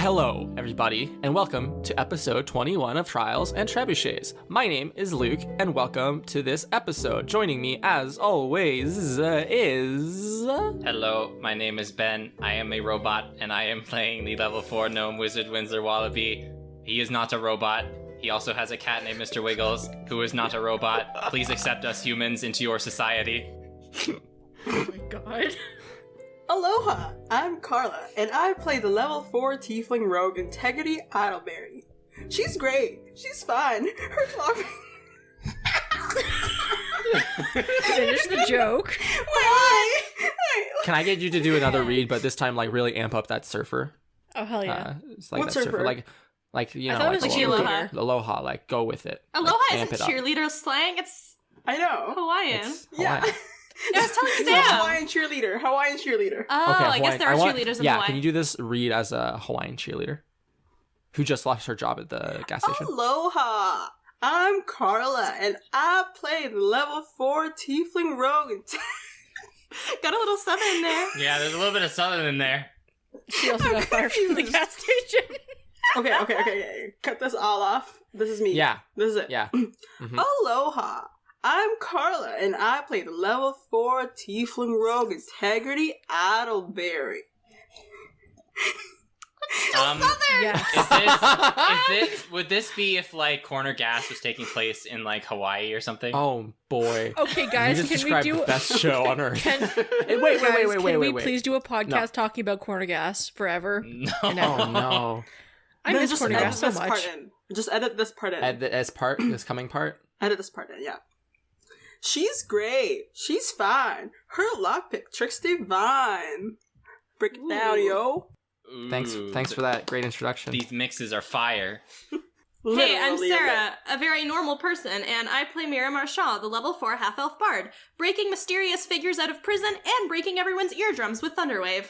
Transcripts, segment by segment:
Hello, everybody, and welcome to episode 21 of Trials and Trebuchets. My name is Luke, and welcome to this episode. Joining me, as always, is... Hello, my name is Ben. I am a robot, and I am playing the level 4 gnome wizard Windsor Wallaby. He is not a robot. He also has a cat named Mr. Wiggles, who is not a robot. Please accept us humans into your society. Oh my god. Aloha! I'm Carla, and I play the level 4 tiefling rogue Integrity Idleberry. She's great. She's fine. Her clock... Finish the joke. Why? Can I get you to do another read, but this time, like, really amp up that surfer? Oh, hell yeah. It's like What that surfer? surfer? Like you I know, thought it like was Aloha. Aloha, like, go with it. Aloha like, amp isn't it up. cheerleader slang, it's I know. Hawaiian. It's Yeah. Hawaiian. I was telling It's a Sam. Hawaiian cheerleader. Hawaiian cheerleader. Oh, Okay, I guess there are Hawaiian. cheerleaders in Yeah, Hawaii. can you do this read as a Hawaiian cheerleader who just lost her job at the gas station? Aloha! I'm Carla, and I play the level 4 tiefling rogue Got a little southern in there. Yeah, there's a little bit of southern in there. She also got fired from the gas station. Okay. Cut this all off. This is me. Yeah. This is it. Yeah. Mhm. Aloha! I'm Carla, and I play the level 4 tiefling rogue Integrity Idleberry. Yes. Would this be if, like, Corner Gas was taking place in, like, Hawaii or something? Oh, boy. Okay, You guys, just can we described do the best show on earth. Can, Hey, wait. Can we wait. please do a podcast No. talking about corner gas forever? No. Oh, no. I Then miss just corner edit gas so this part much. in. Just edit this part in. This coming part? Edit this part in, yeah. She's great. She's fine. Her lockpick trick's divine. Break it down, yo. Ooh, Thanks for that great introduction. These mixes are fire. Hey, I'm Literally, Sarah, a very normal person, and I play Mira Marchand, the level 4 half-elf bard, breaking mysterious figures out of prison and breaking everyone's eardrums with Thunderwave.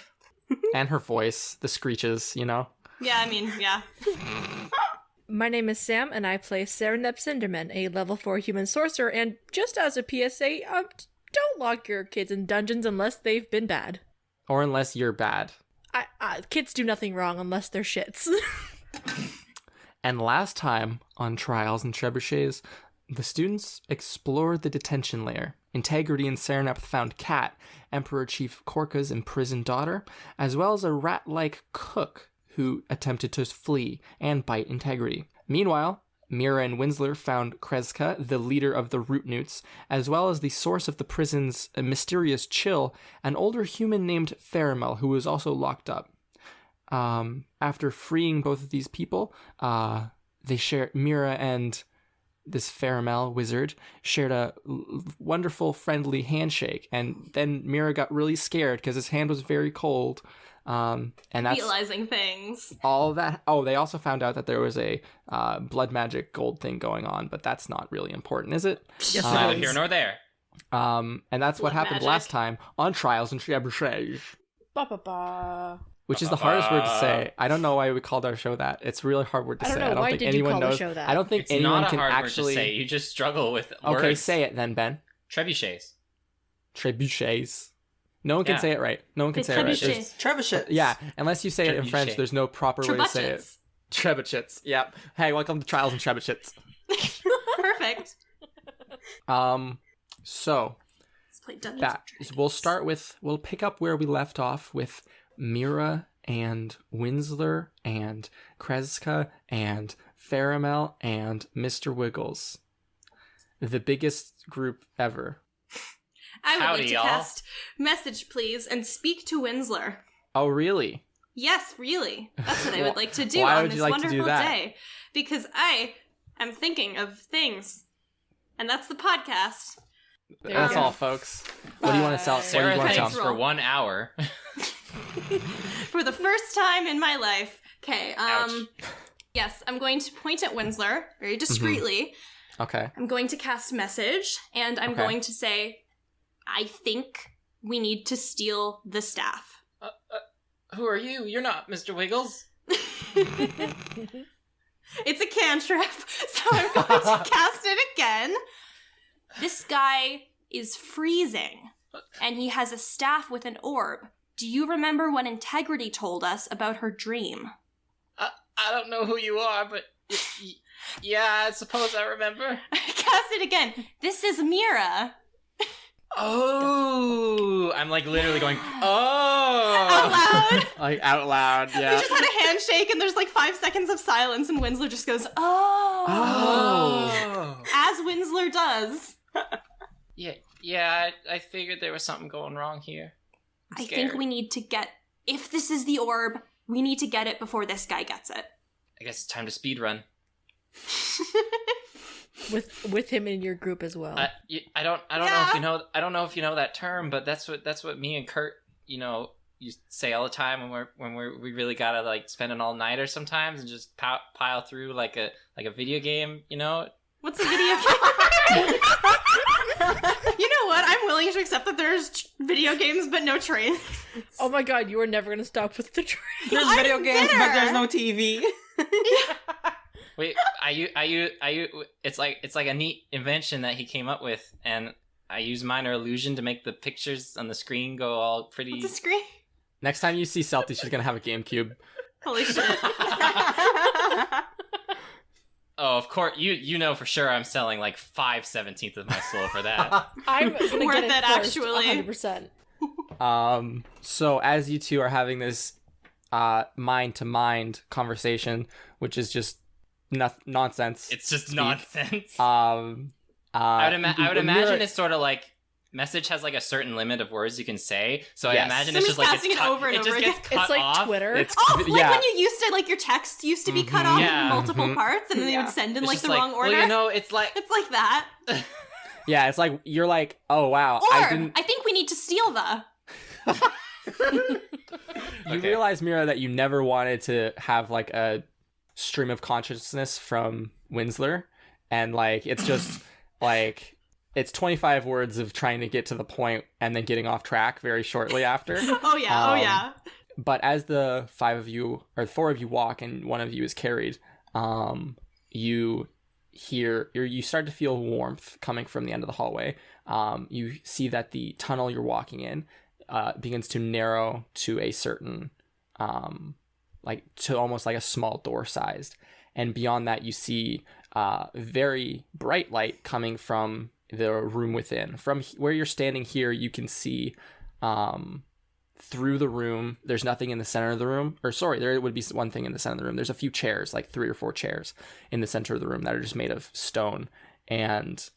And her voice, the screeches, you know? Yeah, I mean, yeah. My name is Sam, and I play Serenep Cinderman, a level 4 human sorcerer, and just as a PSA, don't lock your kids in dungeons unless they've been bad. Or unless you're bad. Kids do nothing wrong unless they're shits. And last time on Trials and Trebuchets, the students explored the detention lair. Integrity and Serenep found Kat, Emperor Chief Korka's imprisoned daughter, as well as a rat-like cook who attempted to flee and bite Integrity. Meanwhile, Mira and Winsler found Kreska, the leader of the Rootnewts, as well as the source of the prison's mysterious chill, an older human named Faramel, who was also locked up. After freeing both of these people, they shared Mira and this Faramel wizard shared a wonderful, friendly handshake, and then Mira got really scared because his hand was very cold. And that's Realizing things. all that. Oh, they also found out that there was a blood magic gold thing going on, but that's not really important, is it? Yes, Neither it here is. nor there. And that's what Blood happened magic. last time on Trials and Trebuchets, Ba-ba-ba. which is the hardest word to say. I don't know why we called our show that. It's a really hard word to I don't say. know. Why think did you anyone call the knows. show that? I don't think It's anyone not a can hard actually. word to say. You just struggle with words. Okay, say it then, Ben. Trebuchets. Trebuchets. No one can Yeah. say it right. No one can It's say it right. trebuchet. There's- Trebuchet. Yeah, unless you say it in French, Trebuchet. there's no proper way to say it. Trebuchets. Trebuchets. Yep. Hey, welcome to Trials and Trebuchets. Perfect. So Let's play Dungeons that and Dragons. we'll pick up where we left off with Mira and Winsler and Kreska and Faramel and Mr. Wiggles. The biggest group ever. I would Howdy, like to y'all. cast message, please, and speak to Winsler. Oh, really? Yes, really. That's what I would like to do Why on would this you like to do wonderful that? day. Because I am thinking of things. And that's the podcast. That's you go. all, folks. What do you want to sell? What do Sarah you want to thinks tell? for 1 hour. For the first time in my life. Okay, Ouch. yes, I'm going to point at Winsler very discreetly. Okay. I'm going to cast message, and I'm Okay. going to say, I think we need to steal the staff. Who are you? You're not Mr. Wiggles. It's a cantrip, so I'm going to cast it again. This guy is freezing, and he has a staff with an orb. Do you remember what Integrity told us about her dream? I don't know who you are, but yeah, I suppose I remember. Cast it again. This is Mira. Oh, I'm like literally going, oh. Out loud. Like out lound, We yeah. just had a handshake and there's like 5 seconds of silence and Winslow just goes, oh. Oh. As Winslow does. Yeah, I figured there was something going wrong here. I'm I scared. think we need to get, if this is the orb, we need to get it before this guy gets it. I guess it's time to speed run. With him in your group as well. I don't know if you know. I don't know if you know that term, but that's what me and Kurt, you say all the time when we really gotta like spend an all nighter sometimes and just pile through like a video game. What's a video game? You know what? I'm willing to accept that there's video games, but no trains. Oh my god, you are never gonna stop with the train. There's video games, but there's no TV. Wait, it's like a neat invention that he came up with, and I use minor illusion to make the pictures on the screen go all pretty. What's a screen? Next time you see Celty, she's gonna have a GameCube. Holy shit. Oh, of course, you know for sure I'm selling like 5/17 of my soul for that. I'm gonna Worth get it, first, actually. 100%. So as you two are having this mind-to-mind conversation, which is just nonsense. It's just speak. nonsense. I I would imagine it's sort of like message has like a certain limit of words you can say, so Yes. I imagine I'm it's just just like casting it's it cut, over and it over just again. gets cut It's like off. Twitter. It's Oh, like yeah. when you used to, like, your texts used to be cut off Yeah. in multiple Mhm. parts, and then they Yeah. would send in, It's like, just the wrong order. Well, it's like It's like that. Yeah, it's like you're like, oh wow, Or, I didn't. I think we need to steal the. You Okay. realize, Mira, that you never wanted to have like a stream of consciousness from Winsler, and like it's just like it's 25 words of trying to get to the point and then getting off track very shortly after. Oh, yeah. Oh, Um, yeah. But as the four of you walk and one of you is carried, you start to feel warmth coming from the end of the hallway. You see that the tunnel you're walking in begins to narrow to a certain, to almost like a small door sized. And beyond that, you see very bright light coming from the room within. From where you're standing here, you can see through the room. There's nothing in the center of the room. Or sorry, there would be one thing in the center of the room. There's a few chairs, like 3 or 4 chairs in the center of the room that are just made of stone. And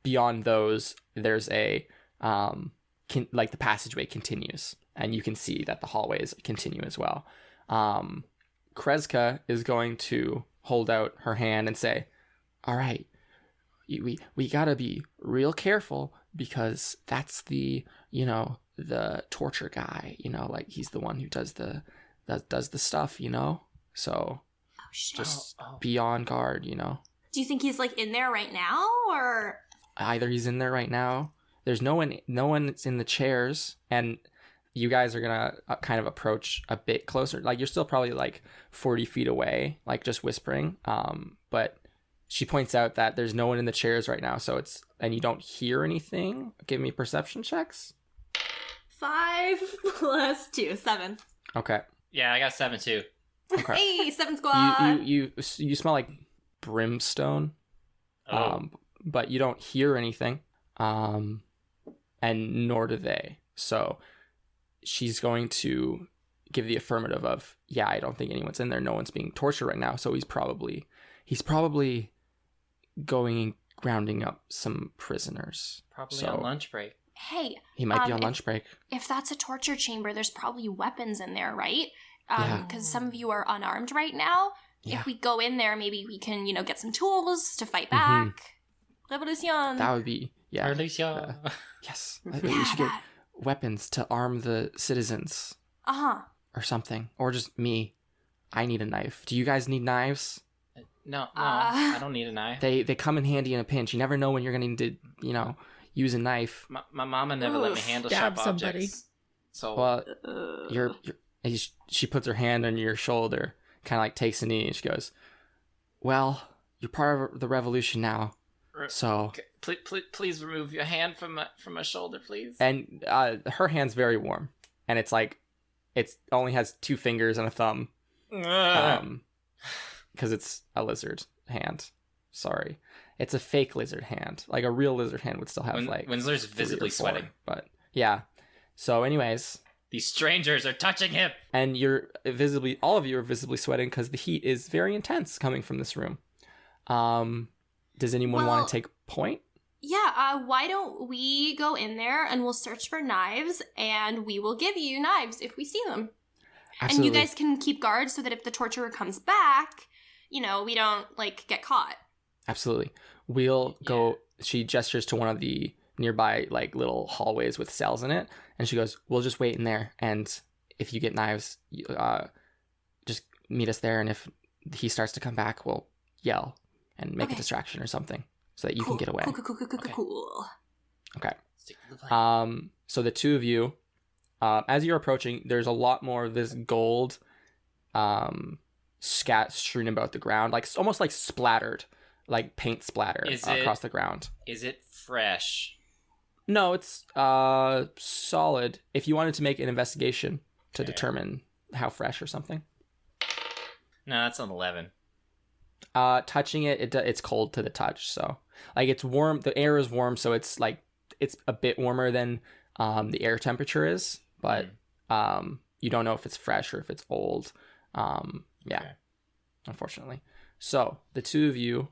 beyond those, there's a the passageway continues, and you can see that the hallways continue as well. Kreska is going to hold out her hand and say, all right, we gotta be real careful, because that's the torture guy, like he's the one who does the stuff, so Oh, shit. just be on guard, Do you think he's, like, in there right now, or? either he's in there right now. There's no one's in the chairs, and you guys are gonna kind of approach a bit closer. Like, you're still probably like 40 feet away, like just whispering. But she points out that there's no one in the chairs right now, and you don't hear anything. Give me perception checks. 5 plus 2, 7. Okay. yeah, I got 7 too. Okay. Hey, 7 squad. You smell like brimstone, Oh. but you don't hear anything, and nor do they. So she's going to give the affirmative of, yeah, I don't think anyone's in there. No one's being tortured right now. So he's probably going and rounding up some prisoners. Probably So on lunch break. Hey, he might be on if- lunch break. if that's a torture chamber, there's probably weapons in there, right? Yeah. Because some of you are unarmed right now. Yeah. If we go in there, maybe we can, get some tools to fight Mhm. back. Revolution. That would be, yeah. Alicia. Yes. Yeah, We should get that. weapons to arm the citizens Uh-huh. or something. Or just me. I need a knife. Do you guys need knives? No, I don't need a knife. They come in handy in a pinch. You never know when you're going to need to, use a knife. My mama never let me Oof. handle Stab sharp somebody. objects. So Well, she puts her hand on your shoulder, kind of like takes a knee, and she goes, well, you're part of the revolution now. So, okay, please remove your hand from my shoulder, please. and her hand's very warm, and it's like, it only has 2 fingers and a thumb. Because it's a lizard hand. Sorry. It's a fake lizard hand. Like a real lizard hand would still have Winsler's 3 or visibly 4, sweating. But yeah. So anyways, These strangers are touching him. and all of you are visibly sweating because the heat is very intense coming from this room. Does anyone want to take point? Yeah, why don't we go in there and we'll search for knives and we will give you knives if we see them. Absolutely. And you guys can keep guard so that if the torturer comes back, we don't, get caught. Absolutely. We'll go. She gestures to one of the nearby, little hallways with cells in it. And she goes, we'll just wait in there. And if you get knives, just meet us there. And if he starts to come back, we'll yell and make a distraction or something so that you can get away. Cool. Okay. Stick to the plan. So the two of you, as you're approaching, there's a lot more of this gold strewn about the ground, almost like splattered, like paint splatter across the ground. Is it fresh? No, it's solid. If you wanted to make an investigation to determine how fresh or something. No, that's an 11. Touching it's cold to the touch, so it's warm. The air is warm, so it's a bit warmer than the air temperature is, but you don't know if it's fresh or if it's old. Unfortunately. So the two of you,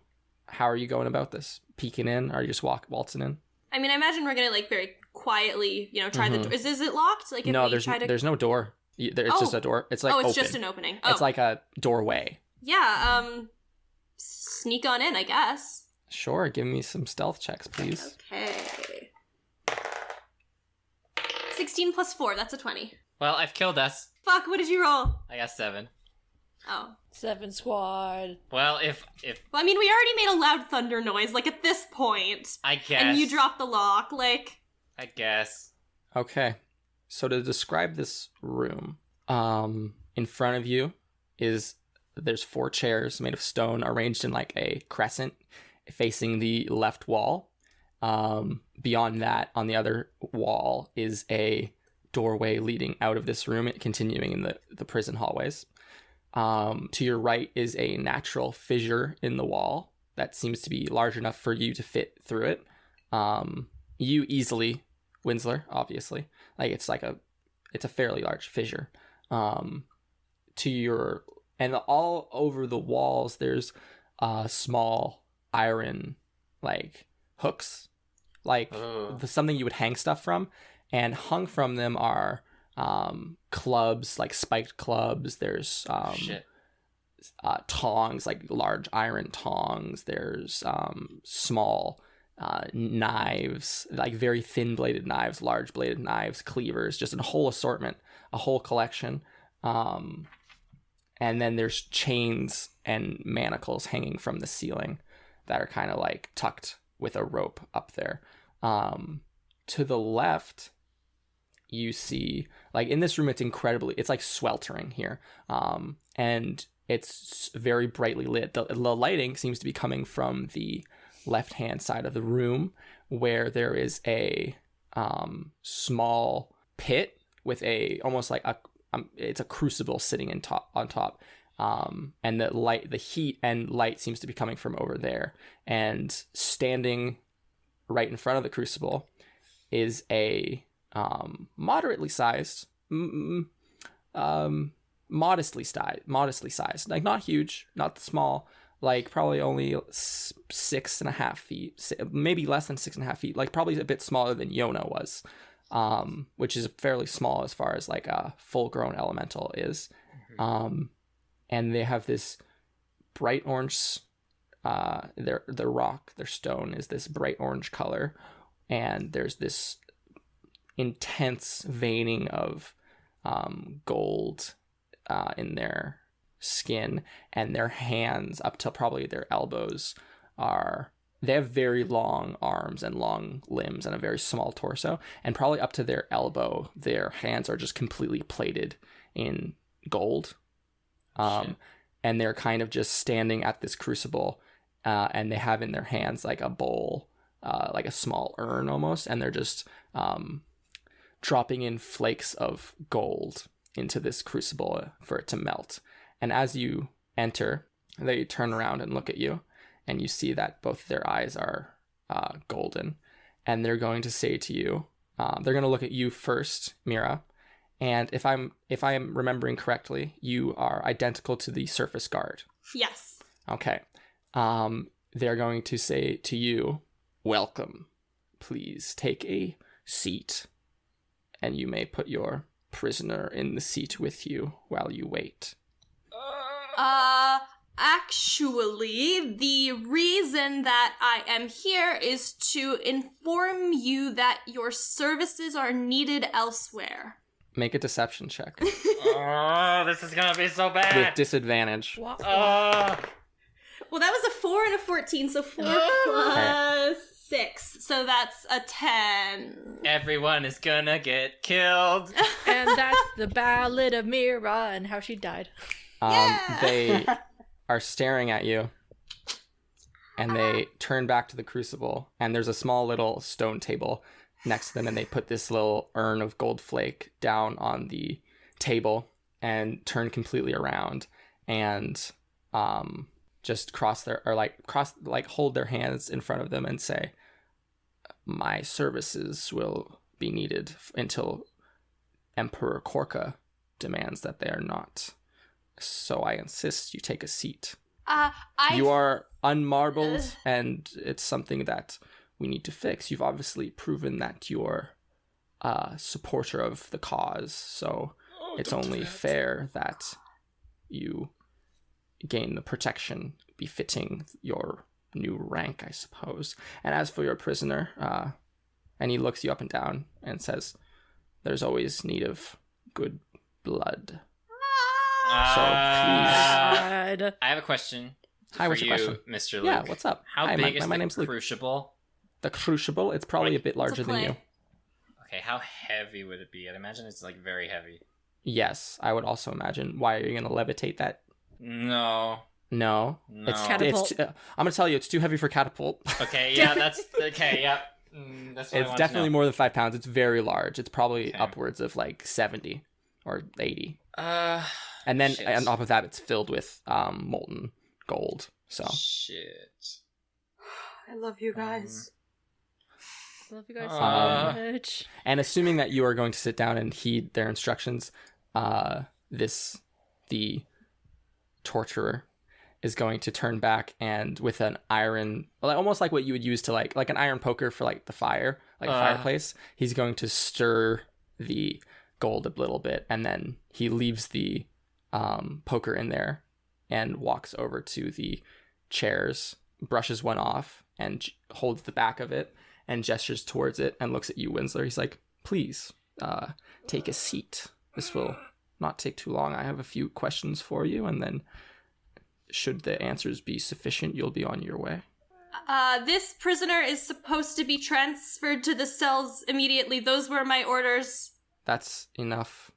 how are you going about this? Peeking in? Or are you just waltzing in? I mean, I imagine we're gonna very quietly, try the door. Is it locked? No, there's no door. It's just a door. It's it's open. just an opening. Oh. It's like a doorway. Yeah. Sneak on in, I guess. Sure. Give me some stealth checks, please. Okay. 16 plus 4. That's a 20. Well, I've killed us. Fuck. What did you roll? I got 7. Oh. 7 squad. Well, if Well, I mean, we already made a loud thunder noise. At this point. I guess. And you dropped the lock. I guess. Okay. So to describe this room, in front of you there's 4 chairs made of stone arranged in a crescent facing the left wall. Beyond that, on the other wall is a doorway leading out of this room, continuing in the prison hallways. To your right is a natural fissure in the wall that seems to be large enough for you to fit through it. You easily, Winsler, obviously. It's a fairly large fissure. And all over the walls, there's small iron, hooks, something you would hang stuff from. And hung from them are clubs, spiked clubs. There's tongs, large iron tongs. There's small knives, very thin bladed knives, large bladed knives, cleavers, just a whole assortment, a whole collection. And then there's chains and manacles hanging from the ceiling that are kind of tucked with a rope up there. To the left, you see, in this room, it's sweltering here. And it's very brightly lit. The lighting seems to be coming from the left-hand side of the room, where there is a small pit with it's a crucible sitting on top. And the heat and light seems to be coming from over there. And standing right in front of the crucible is a moderately sized, modestly sized, not huge, not small, probably only 6.5 feet, maybe less than 6.5 feet, probably a bit smaller than Yona was, which is fairly small as far as a full-grown elemental is. And they have this bright orange, their stone is this bright orange color, and there's this intense veining of gold in their skin, and their hands up to probably their elbows they have very long arms and long limbs and a very small torso, and probably up to their elbow their hands are just completely plated in gold. And they're kind of just standing at this crucible, and they have in their hands a bowl, a small urn almost, and they're just dropping in flakes of gold into this crucible for it to melt. And as you enter, they turn around and look at you, and you see that both their eyes are golden. And they're going to say to you, they're going to look at you first, Mira. And if I am remembering correctly, you are identical to the surface guard. Yes. Okay. They're going to say to you, welcome. Please take a seat. And you may put your prisoner in the seat with you while you wait. Actually, the reason that I am here is to inform you that your services are needed elsewhere. Make a deception check Oh, this is gonna be so bad. with disadvantage. Wah, wah. Well, that was a 4 and a 14, so 4 plus 6. So that's a 10. Everyone is gonna get killed. And that's the Ballad of Mira and how she died. Yeah! They are staring at you, and they turn back to the crucible, and there's a small little stone table next to them, and they put this little urn of gold flake down on the table and turn completely around and just hold their hands in front of them and say, my services will be needed until Emperor Korka demands that they are not. So I insist you take a seat. You are unmarbled, and it's something that we need to fix. You've obviously proven that you're a supporter of the cause, so it's only fair that you gain the protection befitting your new rank, I suppose. And as for your prisoner, and he looks you up and down and says, there's always need of good blood. So please. God. I have a question. Hi, what's for your you, question? Mr. Luke. Yeah, what's up? How Hi, big is my the name's Luke. crucible? The crucible, it's probably Like, a bit larger than play. you. Okay, how heavy would it be? I'd imagine it's like very heavy. Yes, I would also imagine. Why are you going to levitate that? No. No. No. It's Catapult. I'm going to tell you, it's too heavy for catapult. Okay, yeah, that's okay. Yeah, that's what I It's want definitely to know. more than 5 pounds. It's very large. It's probably Okay. upwards of like 70 or 80. And And then on top of that, it's filled with molten gold. So Shit. I love you guys. Love you guys Uh, so much. And assuming that you are going to sit down and heed their instructions, the torturer is going to turn back and with an iron, almost like what you would use to like an iron poker for like the fire, like a fireplace, he's going to stir the gold a little bit, and then he leaves the poker in there and walks over to the chairs, brushes one off, and holds the back of it and gestures towards it and looks at you, Winsler. He's like, please, take a seat. This will not take too long. I have a few questions for you, and then should the answers be sufficient, you'll be on your way. This prisoner is supposed to be transferred to the cells immediately. Those were my orders. That's enough.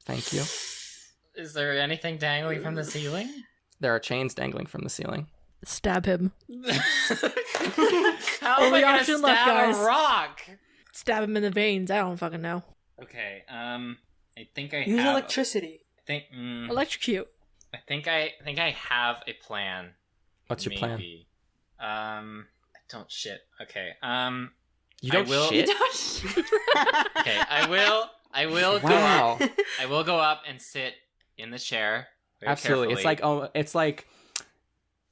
Thank you. Is there anything dangling from the ceiling? There are chains dangling from the ceiling. Stab him. How am Only I gonna option left, stab guys. a rock? Stab him in the veins. I don't fucking know. Okay. I think I Use have. electricity. Electrocute. I think I have a plan. What's your plan? Maybe. I don't shit. Okay. You don't I will- shit? Okay. I will Wow. I will go up and sit in the chair. Very Absolutely. carefully.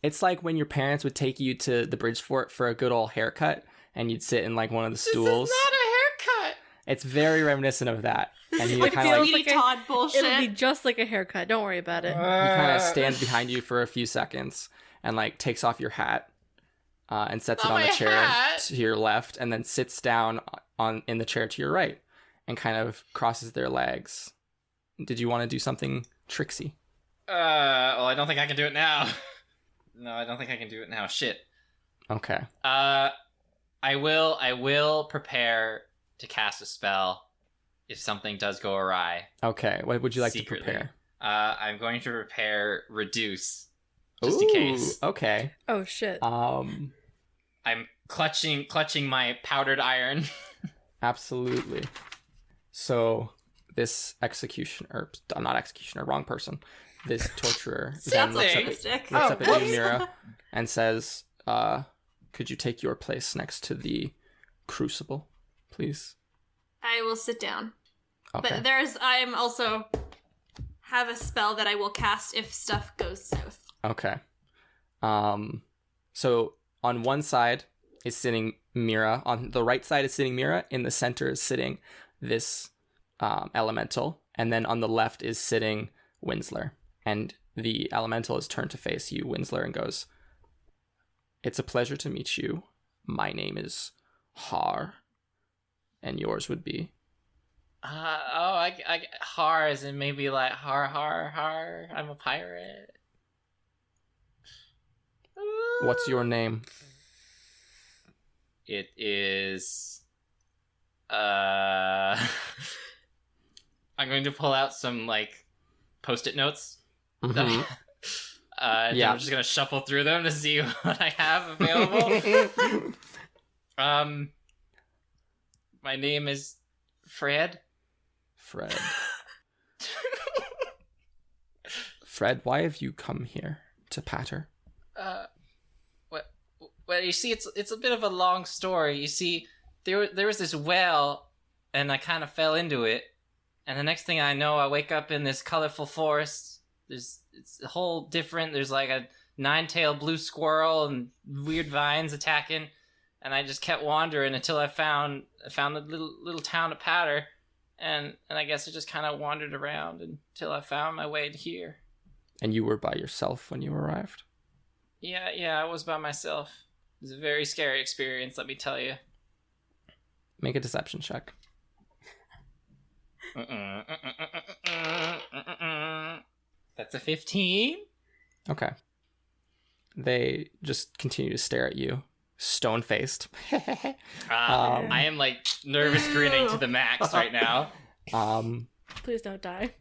It's like when your parents would take you to the Bridgefort for a good old haircut and you'd sit in like one of the stools. This is not a haircut. It's very reminiscent of that. And he like kind of Sweetie Todd bullshit. It'll be just like a haircut. Don't worry about it. he kind of stands behind you for a few seconds and like takes off your hat and sets it Not on the my chair hat. to your left, and then sits down in the chair to your right and kind of crosses their legs. Did you want to do something tricksy? Well, I don't think I can do it now. No, I don't think I can do it now. Shit. Okay. I will prepare to cast a spell if something does go awry. Okay. What would you like Secretly. to prepare? I'm going to prepare reduce, just in case. Okay. Oh shit. Um, I'm clutching my powdered iron. absolutely. So this executioner, not executioner, wrong person. This torturer That's then looks up at you, Mira, and says, could you take your place next to the crucible, please? I will sit down. Okay. But I'm also have a spell that I will cast if stuff goes south. Okay. So on one side is sitting Mira. On the right side is sitting Mira. In the center is sitting this elemental. And then on the left is sitting Winsler. And the elemental is turned to face you, Winsler, and goes, it's a pleasure to meet you. My name is Har. And yours would be? Har as in maybe like har, I'm a pirate. What's your name? It is I'm going to pull out some like post-it notes. Mm-hmm. I'm just gonna shuffle through them to see what I have available. My name is Fred. Fred, why have you come here to Patter? Well, you see, it's a bit of a long story. You see, there was this well, and I kind of fell into it, and the next thing I know, I wake up in this colorful forest. It's a whole different. There's like a 9-tailed blue squirrel and weird vines attacking, and I just kept wandering until I found the little town of Patter, and I guess I just kind of wandered around until I found my way to here. And you were by yourself when you arrived? Yeah, I was by myself. It was a very scary experience, let me tell you. Make a deception check. That's a 15. Okay. They just continue to stare at you, stone-faced. I am like nervous grinning to the max right now. Please don't die.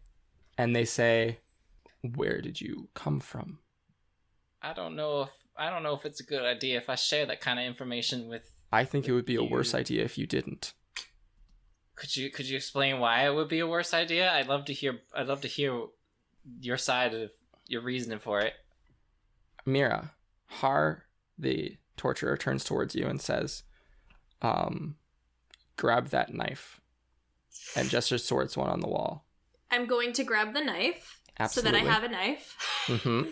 And they say, where did you come from? I don't know if it's a good idea if I share that kind of information with. I think it would be a worse idea if you didn't. Could you explain why it would be a worse idea? I'd love to hear your side of your reasoning for it. Mira, Har, the torturer, turns towards you and says, grab that knife, and gestures towards one on the wall. I'm going to grab the knife. Absolutely. So that I have a knife. Mm-hmm.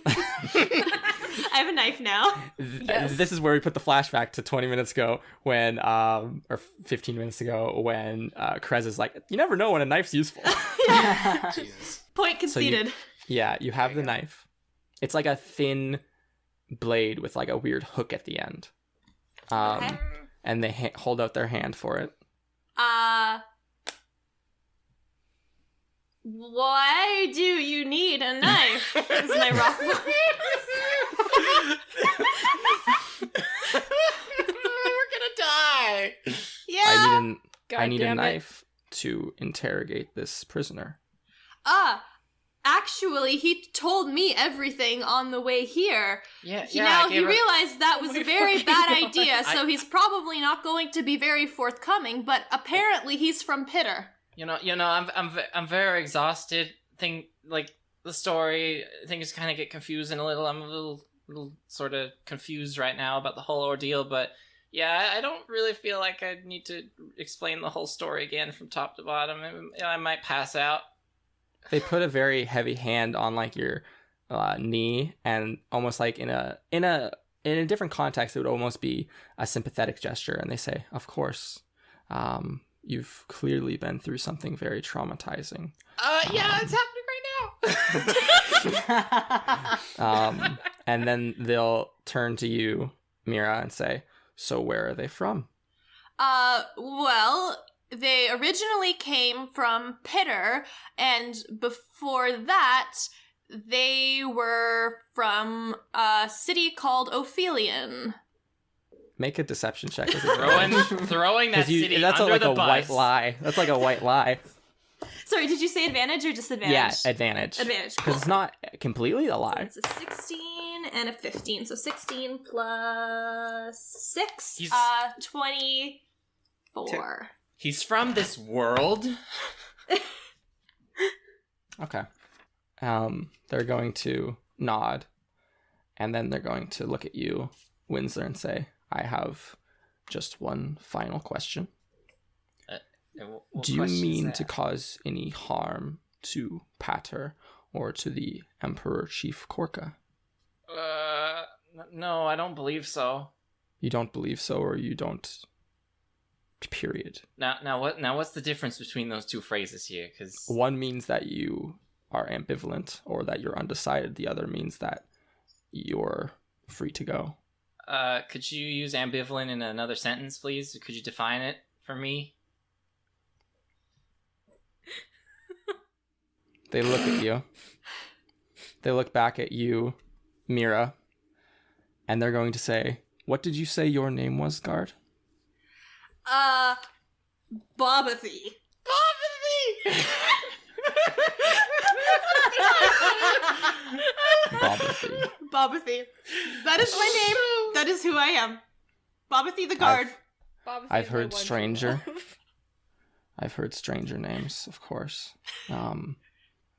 I have a knife now. Yes. This is where we put the flashback to 20 minutes ago when, or 15 minutes ago when Krez is like, you never know when a knife's useful. Jesus. Point conceded. You have the knife. It's like a thin blade with like a weird hook at the end. Okay. And they hold out their hand for it. Why do you need a knife? Is my rock voice. We're gonna die. Yeah. I need a damn it. knife to interrogate this prisoner. Actually, he told me everything on the way here. Yeah. He realized that was a very bad idea, so I- he's probably not going to be very forthcoming, but apparently he's from Pitter. You know, I'm very exhausted. Like the story, things kind of get confusing a little. I'm a little sort of confused right now about the whole ordeal, but yeah, I don't really feel like I need to explain the whole story again from top to bottom. I might pass out. They put a very heavy hand on like your knee, and almost like in a different context, it would almost be a sympathetic gesture. And they say, "Of course, you've clearly been through something very traumatizing." Yeah, it's happening right now. And then they'll turn to you, Mira, and say, "So where are they from?" Well, they originally came from Pitter, and before that, they were from a city called Ophelion. Make a deception check. Throwing that city that's under like the a bus. white lie. That's like a white lie. Sorry, did you say advantage or disadvantage? Yeah, advantage. Advantage, Because cool. it's not completely a lie. It's a 16 and a 15, so 16 plus 6, He's- 24. He's from this world. Okay. They're going to nod, and then they're going to look at you, Winsler, and say, I have just one final question. What Do you question is mean that? to cause any harm to Pater or to the Emperor Chief Korka? No, I don't believe so. You don't believe so, or you don't... Period. What's the difference between those two phrases here? Because One means that you are ambivalent or that you're undecided. The other means that you're free to go. could you use ambivalent in another sentence, please? Could you define it for me? They look at you. They look back at you, Mira, and they're going to say, what did you say your name was, guard? Bobathy. Bobathy. Bobathy. That is my name. That is who I am. Bobathy the guard. I've heard stranger. I've heard stranger names, of course.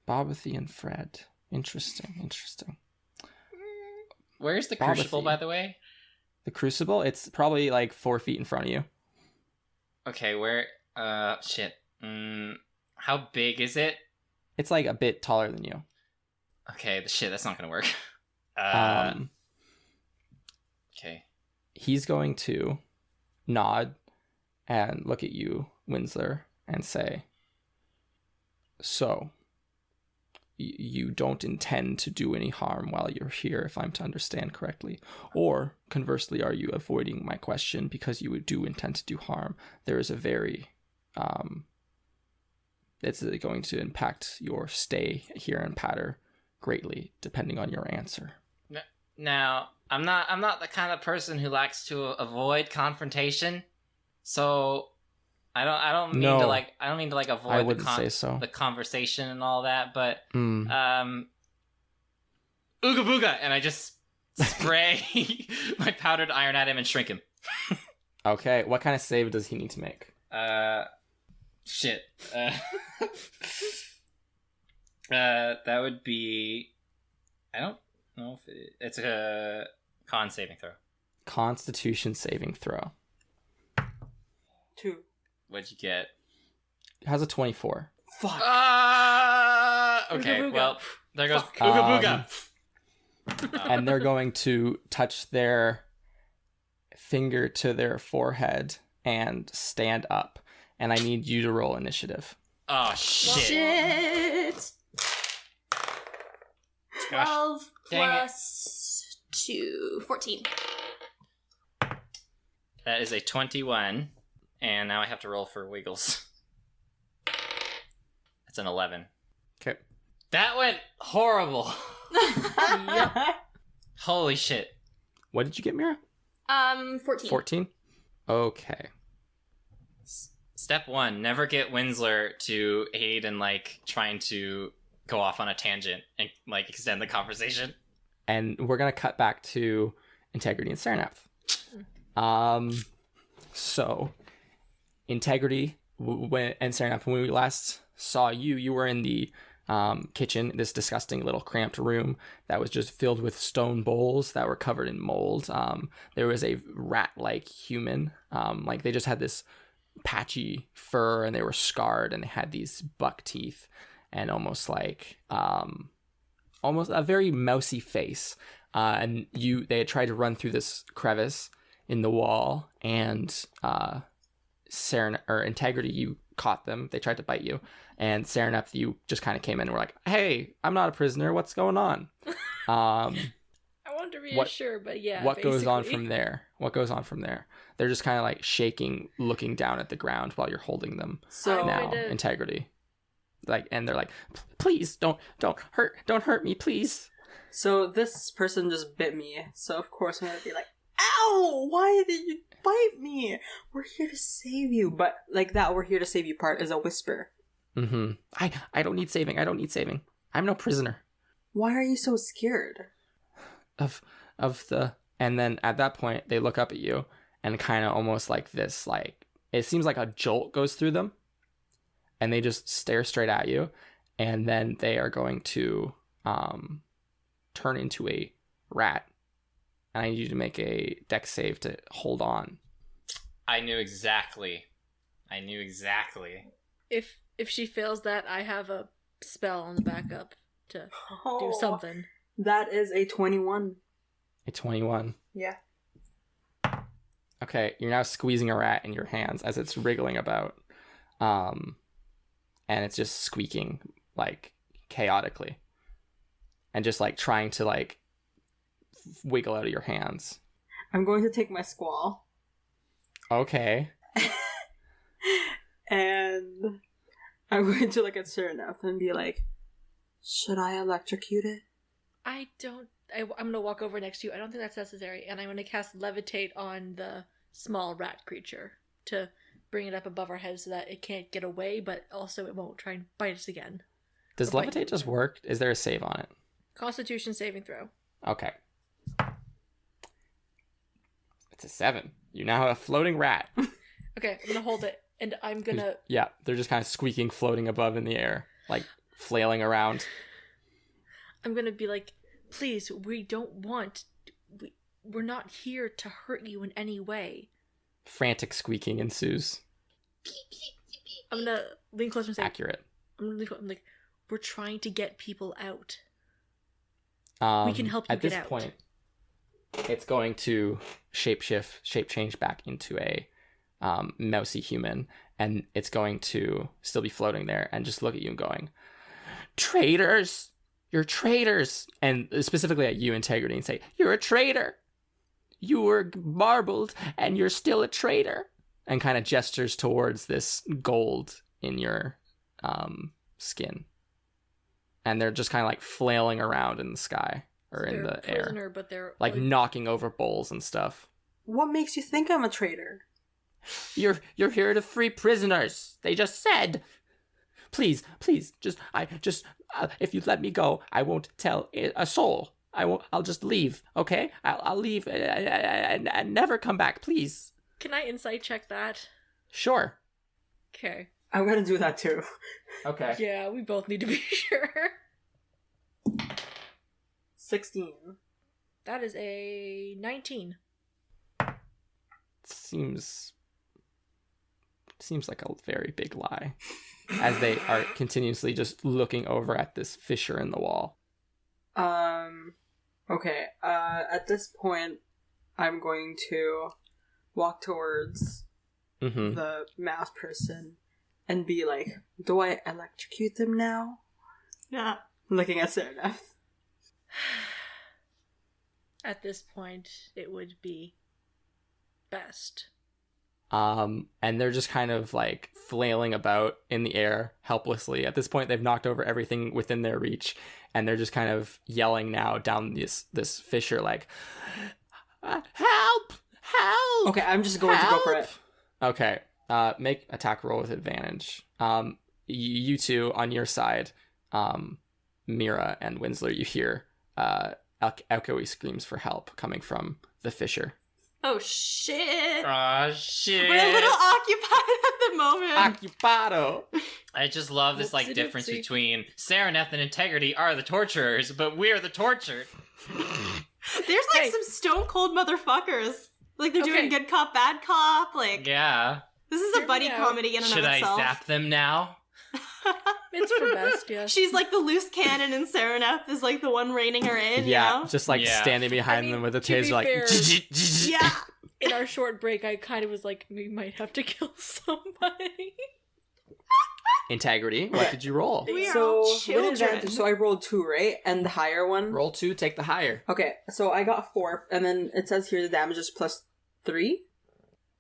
Bobathy and Fred. Interesting. Where's the Bobathy. crucible, by the way? The crucible, it's probably like 4 feet in front of you. Okay, where? Shit. How big is it? It's like a bit taller than you. Okay, that's not gonna work. Okay. He's going to nod and look at you, Winsler, and say, so, you don't intend to do any harm while you're here, if I'm to understand correctly. Or, conversely, are you avoiding my question because you do intend to do harm? There is a very... it's going to impact your stay here in Pater greatly, depending on your answer. Now, I'm not the kind of person who likes to avoid confrontation. So I don't mean to like avoid I wouldn't say so. the conversation and all that, but Mm. ooga booga, and I just spray my powdered iron at him and shrink him. Okay, what kind of save does he need to make? Shit. That would be. I don't know if it's a con saving throw. Constitution saving throw. 2. What'd you get? It has a 24. Fuck. Okay, Ooga booga. well, there goes Fuck. ooga booga. And they're going to touch their finger to their forehead and stand up. And I need you to roll initiative. Oh shit! Shit. Gosh. 12 Dang it. plus 2. 14. That is a 21, and now I have to roll for Wiggles. That's an 11. Okay. That went horrible. Yep. Holy shit. What did you get, Mira? 14. 14? Okay. Step 1, never get Winsler to aid in, like, trying to go off on a tangent and, like, extend the conversation. And we're going to cut back to Integrity and Saranath. So, Integrity and Saranath, when we last saw you, you were in the kitchen, this disgusting little cramped room that was just filled with stone bowls that were covered in mold. There was a rat-like human. Like, they just had this patchy fur and they were scarred and they had these buck teeth and almost like almost a very mousy face, and they had tried to run through this crevice in the wall, and Integrity, you caught them. They tried to bite you, and Saranath, you just kind of came in and were like, hey, I'm not a prisoner, what's going on? I wanted to reassure, but yeah. What goes on basically. from there? They're just kind of like shaking, looking down at the ground while you're holding them. So Now, to- Integrity, like, and they're like, please don't hurt me, please. So this person just bit me. So of course I'm gonna be like, ow! Why did you bite me? We're here to save you. But like that "we're here to save you" part is a whisper. Mm-hmm. I don't need saving. I'm no prisoner Why are you so scared? of the. And then at that point, they look up at you and kind of almost like this, like it seems like a jolt goes through them, and they just stare straight at you, and then they are going to turn into a rat. And I need you to make a dex save to hold on. I knew exactly. If she fails that, I have a spell on the backup to do Oh, something. That is a 21. A 21. Yeah. Okay, you're now squeezing a rat in your hands as it's wriggling about. And it's just squeaking, like, chaotically. And just, like, trying to, like, wiggle out of your hands. I'm going to take my squall. Okay. And I'm going to look at Sereneth and be like, should I electrocute it? I'm gonna walk over next to you. I don't think that's necessary. And I'm gonna cast Levitate on the small rat creature to bring it up above our heads so that it can't get away, but also it won't try and bite us again. Does levitate just work? Is there a save on it? Constitution saving throw. Okay. It's a 7. You now have a floating rat. Okay, I'm gonna hold it, and I'm gonna... Yeah, they're just kind of squeaking, floating above in the air, like flailing around. I'm gonna be like, please, we don't want... We're not here to hurt you in any way. Frantic squeaking ensues. I'm gonna lean closer and say... Accurate. I'm like, we're trying to get people out. We can help you at get this out. point, it's going to shape change back into a mousy human, and it's going to still be floating there and just look at you and going, traitors! You're traitors! And specifically at you, Integrity, and say, you're a traitor! You were marbled, and you're still a traitor! And kind of gestures towards this gold in your skin. And they're just kind of like flailing around in the sky or in the air. But they're Like knocking over bowls and stuff. What makes you think I'm a traitor? You're here to free prisoners. They just said. Please, just if you let me go, I won't tell a soul. I'll just leave, okay? I'll leave and never come back, please. Can I insight check that? Sure. Okay. I'm gonna do that too. Okay. Yeah, we both need to be sure. 16. That is a 19. Seems like a very big lie. As they are continuously just looking over at this fissure in the wall. Okay, at this point, I'm going to walk towards the mouse person and be like, do I electrocute them now? Yeah. Looking at Sereneth. At this point, it would be best. And they're just kind of like flailing about in the air helplessly. At this point, they've knocked over everything within their reach, and they're just kind of yelling now down this fissure like, help! Okay, I'm just going to go for it. Okay, make attack roll with advantage. You two on your side, Mira and Winsler, you hear echoey screams for help coming from the fissure. Oh, shit. Aw, shit. We're a little occupied at the moment. Occupado! I just love this, like, Whoopsie difference doopsie. between Sereneth and Integrity are the torturers, but we're the tortured. There's, like, Hey. some stone cold motherfuckers. Like, they're doing Okay. good cop, bad cop. Like, Yeah. this is Hear a buddy me out. comedy in and Should of I itself. zap them now? It's for best, yes. She's like the loose cannon, and Sereneth is like the one reining her in, Yeah, you know? just like Yeah. standing behind I mean, them with a to be taser, like. fair- Yeah. In our short break, I kind of was like, we might have to kill somebody. Integrity. What did you roll? We are So, all with children. advantage, so I rolled 2, right? And the higher one? Roll 2, take the higher. Okay, so I got 4, and then it says here the damage is plus 3?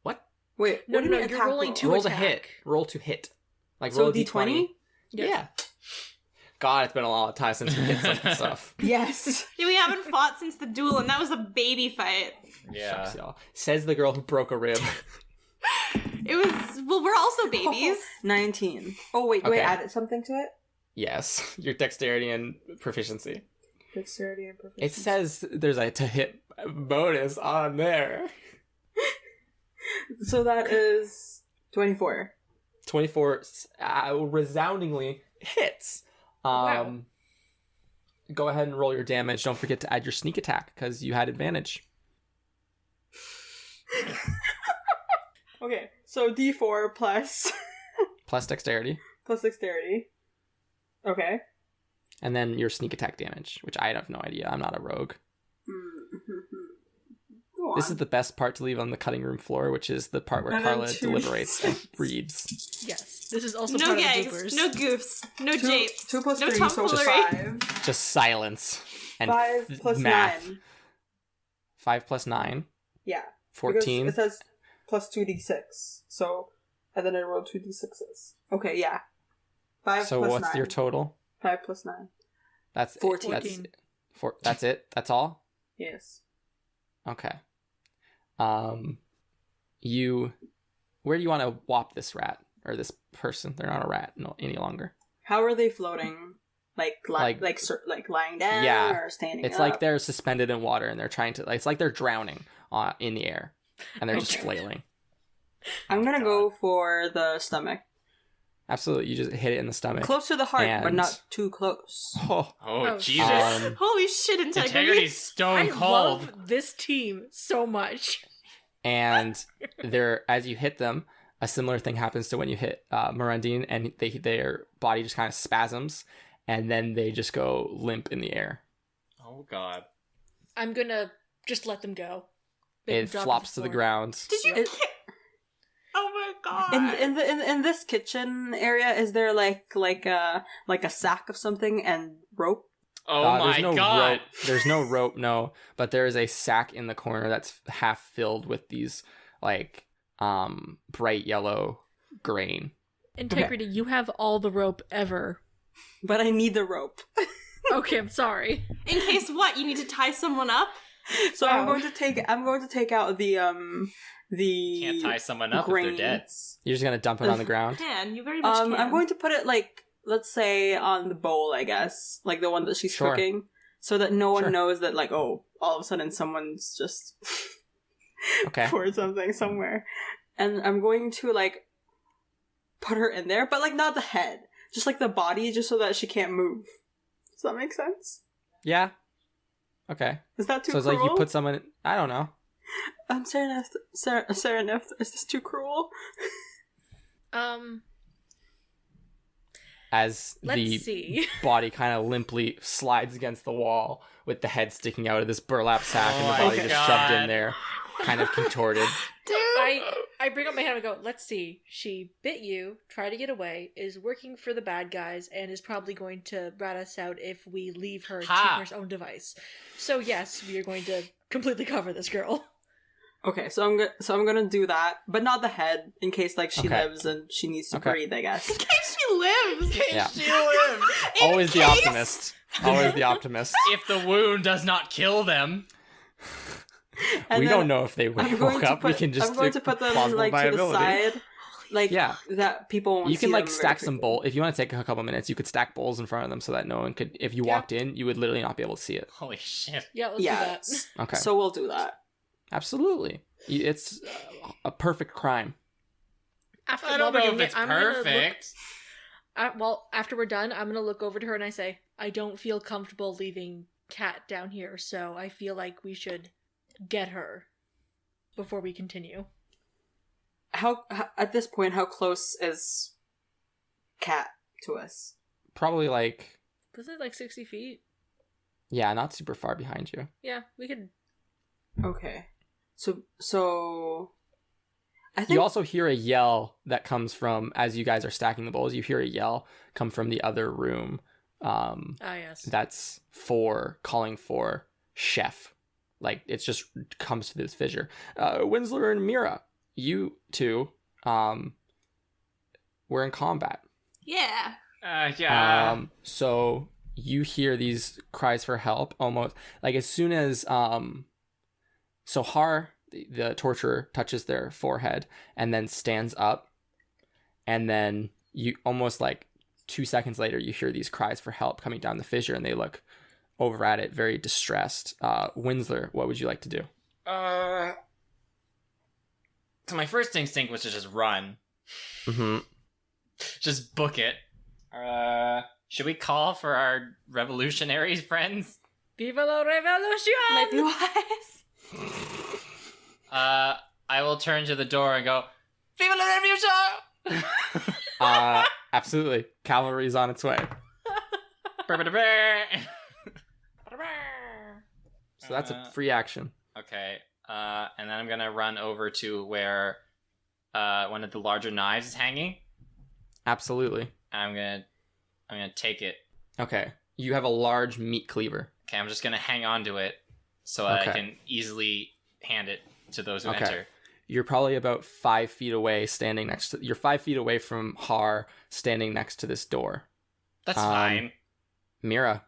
What? Wait, No, what do you no, mean you're attack rolling roll? To Roll to attack. hit. Roll to hit. Like So roll a D20? Yes. Yeah. God, it's been a long time since we hit some stuff. Yes. Yeah, we haven't fought since the duel, and that was a baby fight. Yeah. Shucks, y'all. Says the girl who broke a rib. It was, well, we're also babies. 19. Oh, wait, do Okay. I add something to it? Yes, your dexterity and proficiency. Dexterity and proficiency. It says there's a to hit bonus on there. So that is 24. 24 resoundingly hits. Wow. Go ahead and roll your damage. Don't forget to add your sneak attack because you had advantage. Okay, so D4 plus Plus dexterity. plus dexterity. Okay. And then your sneak attack damage, which I have no idea. I'm not a rogue. Go This on. is the best part to leave on the cutting room floor, which is the part where And then Carla 2d6. deliberates and reads. Yes, this is also No part of the gags, bloopers. no goofs, no Two- japes, 2 plus no 3, so tomfoolery. 5. Just silence. And 5 plus math. 9. 5 plus 9. Yeah. 14. Because it says plus 2d6. So, and then I rolled 2d6s. Okay, yeah. 5 So plus what's 9. your total? 5 plus 9. That's 14. That's it? That's all? Yes. Okay. Where do you want to whop this rat? Or this person? They're not a rat any longer. How are they floating? Like lying down Yeah. or standing It's up? like they're suspended in water and they're trying to, it's like they're drowning in the air. And they're just Okay. flailing. I'm gonna go for the stomach. Absolutely. You just hit it in the stomach. Close to the heart, but And- not too close. Oh. Oh, Jesus. Holy shit, integrity. Integrity's stone I cold. love this team so much. And as you hit them, a similar thing happens to when you hit Mirandine, and their body just kind of spasms, and then they just go limp in the air. Oh god. I'm gonna just let them go. They can It drop flops to the floor. ground. Did you It- Oh my god. In this kitchen area, is there like a sack of something and rope? Oh my There's no god. rope. There's no rope, no. But there is a sack in the corner that's half filled with these like bright yellow grain. Integrity, you have all the rope ever. But I need the rope. Okay, I'm sorry. In case what? You need to tie someone up? So Wow. I'm going to take out the Can't tie someone up if they're dead. grains. You're just gonna dump it on the ground. Can, you very much can. I'm going to put it like, let's say, on the bowl, I guess, like the one that she's Sure. cooking, so that no one Sure. knows that, like, oh, all of a sudden someone's just Okay. poured something somewhere, and I'm going to like put her in there, but like not the head, just like the body, just so that she can't move. Does that make sense? Yeah. Okay. Is that too So it's cruel? like you put someone. I don't know. Sereneth, is this too cruel? As Let's the see. body kind of limply slides against the wall with the head sticking out of this burlap sack and Oh the my body just shoved in God. there, kind of contorted. I bring up my hand and go, let's see. She bit you, tried to get away, is working for the bad guys, and is probably going to rat us out if we leave her Ha! to her own device. So yes, we are going to completely cover this girl. Okay, so I'm gonna do that, but not the head, in case like she Okay. lives and she needs to Okay. breathe, I guess. In case she lives. Yeah. She lives. In Always the case- optimist. Always the optimist. If the wound does not kill them. And We then don't know if they I'm going woke to up. We put- can just I'm going to put them plausible like to the viability. side, like Yeah. that people won't You can see like them stack very some quickly. bowl. If you want to take a couple minutes, you could stack bowls in front of them so that no one could. If you Yeah. walked in, you would literally not be able to see it. Holy shit. Yeah, let's Yeah, do that. Okay. so we'll do that. Absolutely. It's a perfect crime. After, I don't while we're know if doing it's it, I'm gonna look- perfect. well, after we're done, I'm gonna look over to her and I say, I don't feel comfortable leaving Kat down here, so I feel like we should get her before we continue. How at this point, how close is Cat to us? Probably like, Was it like 60 feet? yeah, not super far behind you. Yeah, we could. Okay, so I think You also hear a yell that comes from, as you guys are stacking the bowls, you hear a yell come from the other room. Ah, yes. That's calling for Chef. Like, it's just comes to this fissure. Winsler and Mira, you two, were in combat. Yeah. Yeah. So you hear these cries for help almost like as soon as Har, the torturer, touches their forehead and then stands up, and then you almost like 2 seconds later you hear these cries for help coming down the fissure, and they look over at it very distressed. Winsler, what would you like to do? So my first instinct was to just run. Mm-hmm. Just book it. Should we call for our revolutionary friends? Viva la revolution! Might be wise. I will turn to the door and go, Viva la revolution! Absolutely. Cavalry's on its way. So that's a free action. Okay. And then I'm gonna run over to where one of the larger knives is hanging. Absolutely. I'm gonna take it. Okay. You have a large meat cleaver. Okay, I'm just gonna hang on to it so that I Okay. can easily hand it to those who Okay. enter. You're probably about 5 feet away, standing next to. You're 5 feet away from Har, standing next to this door. That's fine. Mira,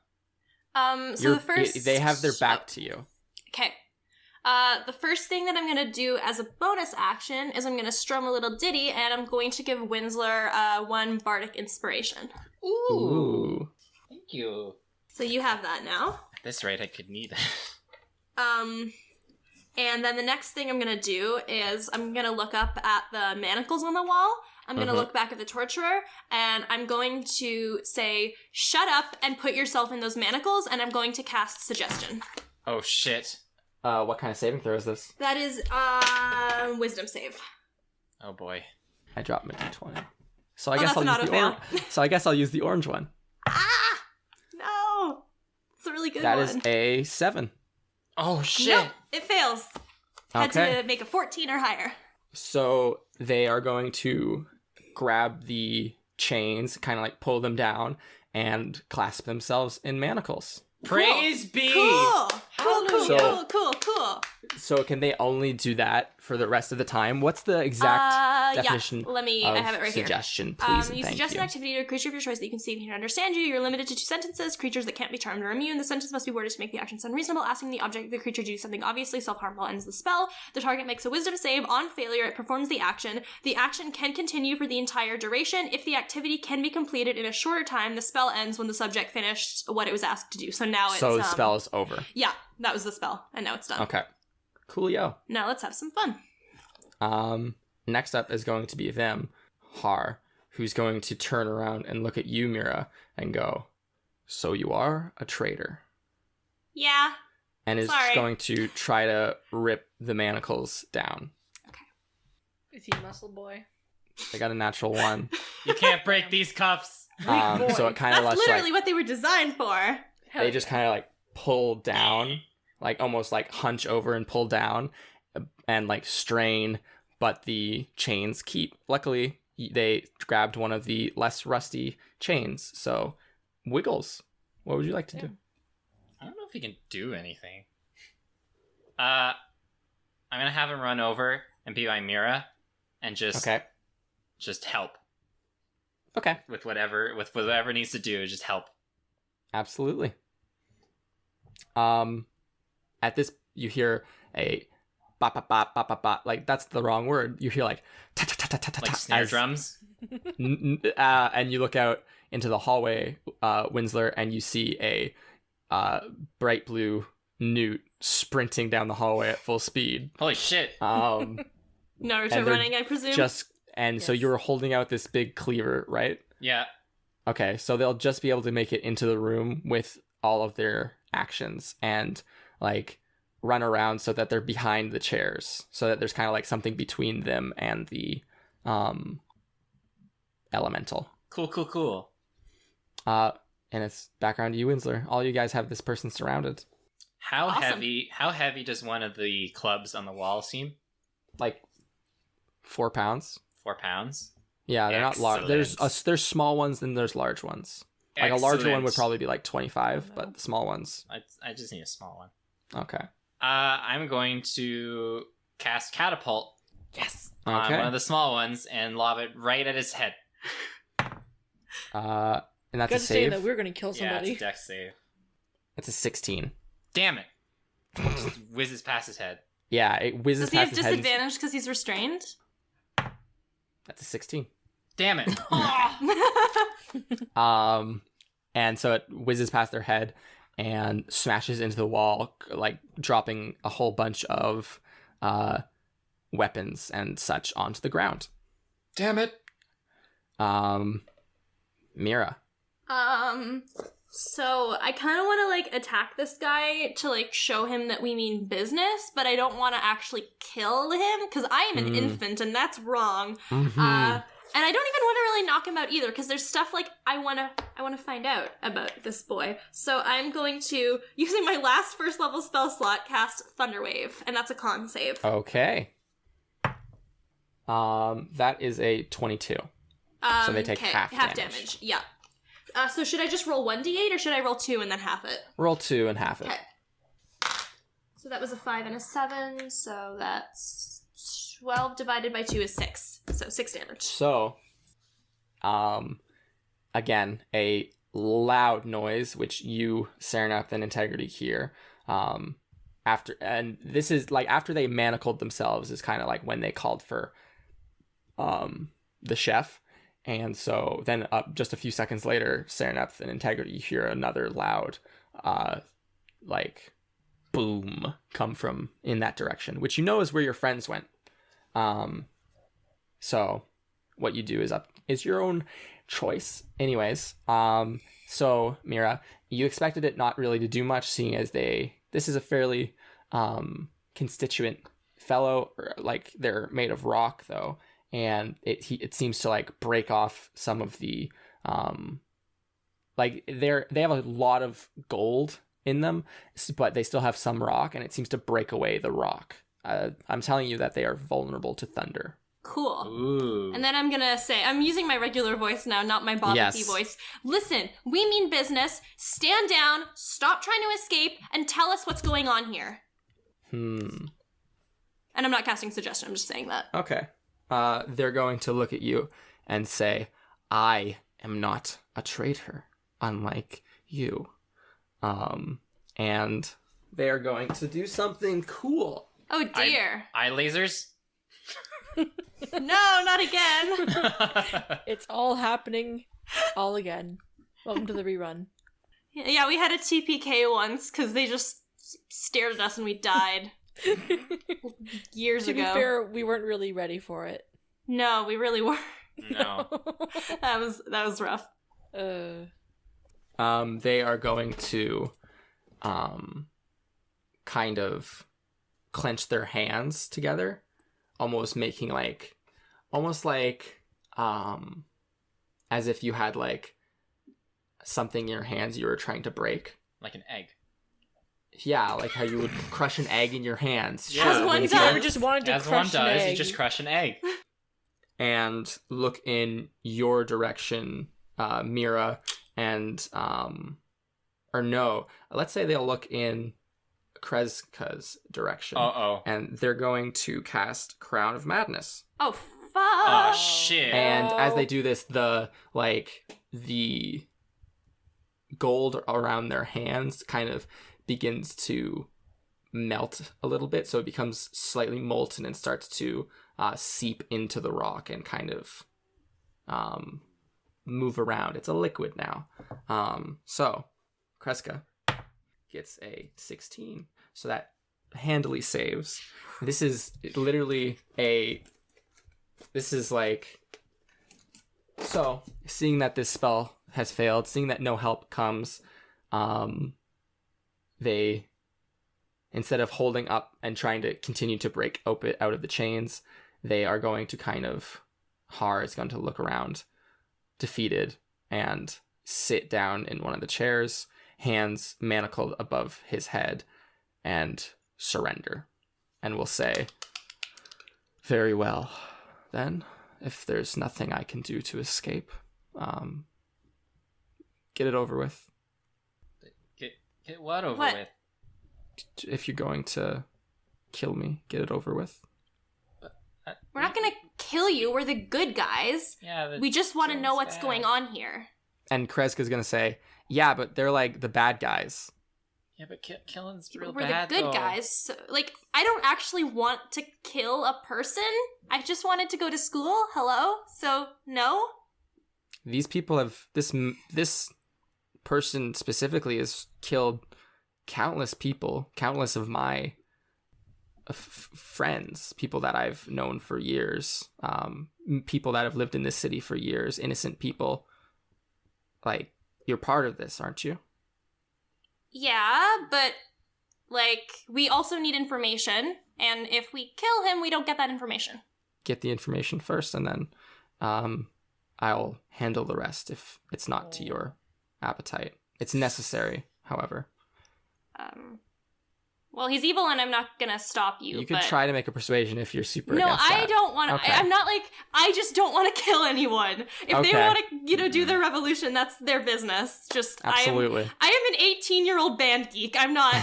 So the first... they have their back to you. Okay. The first thing that I'm going to do as a bonus action is I'm going to strum a little ditty, and I'm going to give Winsler 1 bardic inspiration. Ooh. Thank you. So you have that now. At this rate, I could need it. And then the next thing I'm going to do is I'm going to look up at the manacles on the wall. I'm going to look back at the torturer, and I'm going to say, shut up and put yourself in those manacles, and I'm going to cast suggestion. Oh, shit. What kind of saving throw is this? That is wisdom save. Oh, boy. I dropped my d20. So I Oh, guess that's I'll an use the auto-fail. So I guess I'll use the orange one. Ah! No! It's a really good That one. is a 7. Oh, shit. Nope, it fails. Had Okay. to make a 14 or higher. So they are going to grab the chains, kind of like pull them down, and clasp themselves in manacles. Praise be! Cool! So- Cool. So can they only do that for the rest of the time? What's the exact definition Yeah. Let me. of I have it right suggestion, here. please? and You thank suggest you. an activity to a creature of your choice that you can see if he can understand you. You're limited to 2 sentences. Creatures that can't be charmed or immune. The sentence must be worded to make the action sound reasonable. Asking the object of the creature to do something obviously self-harmful ends the spell. The target makes a wisdom save. On failure, it performs the action. The action can continue for the entire duration. If the activity can be completed in a shorter time, the spell ends when the subject finished what it was asked to do. So now it's So the spell is over. Yeah, that was the spell, and now it's done. Okay. Coolio. Now let's have some fun. Next up is going to be them, Har, who's going to turn around and look at you, Mira, and go, "So you are a traitor," Yeah. and is Sorry. going to try to rip the manacles down. Is he muscle boy? They got a natural 1. You can't break these cuffs. boy. So it kind of That's lets literally like what they were designed for. they just kind of like pull down, like almost like hunch over and pull down, and like strain, but the chains keep. Luckily, they grabbed one of the less rusty chains. So, Wiggles, what would you like to do? I don't know if he can do anything. I'm gonna have him run over and be by Mira and just help Okay. with whatever needs to do. Just help. Absolutely. At this, you hear a bop bop bop bop bop bop. Like that's the wrong word. You hear like ta ta ta ta ta ta Like snare as- drums. and you look out into the hallway, Winsler, and you see a bright blue newt sprinting down the hallway at full speed. Holy shit. Um, Naruto And they're running, I presume. so Yes. you're holding out this big cleaver, right? Yeah. Okay, so they'll just be able to make it into the room with all of their actions and like run around so that they're behind the chairs, so that there's kind of like something between them and the elemental. Cool. And it's background to you, Winsler. All you guys have this person surrounded. How Awesome. heavy does one of the clubs on the wall seem? Like 4 pounds. 4 pounds? Yeah, they're not large. Excellent. There's small ones, then there's large ones. Like a larger one would Excellent. probably be like 25, but the small ones. I just need a small one. Okay. I'm going to cast Catapult yes. on Okay. one of the small ones and lob it right at his head. And that's Got a to say save. that we're gonna kill Yeah, somebody. it's a dex save. That's a 16. Damn it. Just whizzes past his head. Yeah, it whizzes Does he have past his head. disadvantage because he's restrained? That's a 16. Damn it. And so it whizzes past their head and smashes into the wall, like dropping a whole bunch of weapons and such onto the ground. Damn it. Mira, So I kind of want to, like, attack this guy to, like, show him that we mean business, but I don't want to actually kill him, because I am an infant, and that's wrong. And I don't even want to really knock him out either, because there's stuff, like, I want to find out about this boy. So I'm going to, using my last first level spell slot, cast Thunderwave, and that's a con save. Okay. That is a 22. So they take half damage. Yeah. So should I just roll 1d8, or should I roll 2 and then half it? Roll 2 and half it. Okay. So that was a 5 and a 7, so that's 12 divided by 2 is 6. So 6 damage. So, again, a loud noise, which you, Serenap, and Integrity hear. This is, like, after they manacled themselves is kind of like when they called for the chef. And so then just a few seconds later, Serenap and Integrity hear another loud, like, boom come from in that direction, which you know is where your friends went. So what you do is your own choice. Anyways, so Mira, you expected it not really to do much, seeing as this is a fairly constituent fellow, like they're made of rock though, and it seems to, like, break off some of the like they have a lot of gold in them, but they still have some rock, and it seems to break away the rock. I'm telling you that they are vulnerable to thunder. Cool. Ooh. And then I'm gonna say, I'm using my regular voice now, not my Bobby voice. Listen, we mean business. Stand down, stop trying to escape, and tell us what's going on here. And I'm not casting suggestion, I'm just saying that. Okay. They're going to look at you and say, I am not a traitor, unlike you. And they are going to do something cool. Oh dear. Eye lasers? No, not again. It's all happening all again. Welcome to the rerun. Yeah, we had a TPK once because they just stared at us and we died. Years ago. To be fair, we weren't really ready for it. No, we really weren't. No. That was rough. They are going to kind of clench their hands together, almost making almost like as if you had, like, something in your hands you were trying to break. Like an egg. Yeah, like how you would crush an egg in your hands. Yeah. As one You does. just wanted to As one crush an does, egg. you just crush an egg. And look in your direction, Mira, and or no, let's say they'll look in Kreska's direction. Uh-oh. And they're going to cast Crown of Madness. Oh, fuck. Oh, shit. And as they do this, the gold around their hands kind of begins to melt a little bit, so it becomes slightly molten and starts to seep into the rock and kind of move around. It's a liquid now. So Kreska gets a 16, so that handily saves. This is literally so seeing that this spell has failed, seeing that no help comes, they, instead of holding up and trying to continue to break open out of the chains, they are going to kind of, Har is going to look around defeated and sit down in one of the chairs, hands manacled above his head, and surrender. And will say, very well, then, if there's nothing I can do to escape, get it over with. Get what over What? with? If you're going to kill me, get it over with. We're not gonna kill you. We're the good guys. Yeah. We just want to know what's bad. going on here. And Kreska's going to say, yeah, but they're like the bad guys. Yeah, but killing's real We're bad, the good though. guys. So, like, I don't actually want to kill a person. I just wanted to go to school. Hello? So, no? These people have, this person specifically has killed countless people, countless of my friends, people that I've known for years, people that have lived in this city for years, innocent people. Like, you're part of this, aren't you? Yeah, but, like, we also need information, and if we kill him, we don't get that information. Get the information first, and then I'll handle the rest if it's not to your appetite. It's necessary, however. Well, he's evil, and I'm not gonna stop you. You could try to make a persuasion if you're super No, against I that. don't want to. Okay. I'm not like, I just don't want to kill anyone. If they want to, do their revolution, that's their business. Just, Absolutely. I am an 18-year-old band geek. I'm not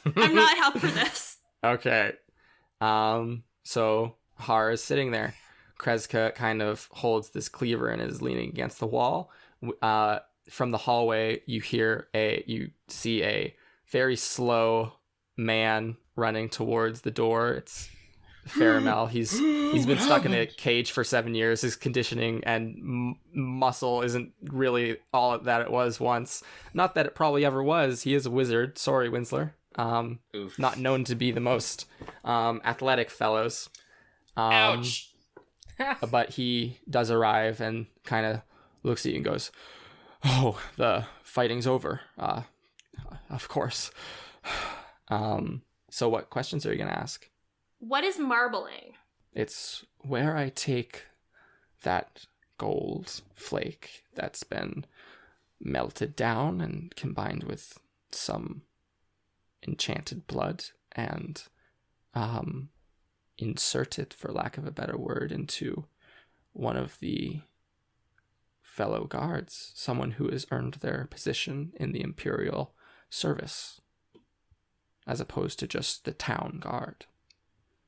up for this. Okay. So Har is sitting there. Kreska kind of holds this cleaver and is leaning against the wall. From the hallway, you see a very slow man running towards the door. It's Faramel. He's been stuck in a cage for 7 years. His conditioning and muscle isn't really all that it was once. Not that it probably ever was. He is a wizard. Sorry, Winsler. Not known to be the most athletic fellows. Ouch. But he does arrive and kind of looks at you and goes, "Oh, the fighting's over. Of course." So what questions are you going to ask? What is marbling? It's where I take that gold flake that's been melted down and combined with some enchanted blood and insert it, for lack of a better word, into one of the fellow guards, someone who has earned their position in the Imperial service, as opposed to just the town guard.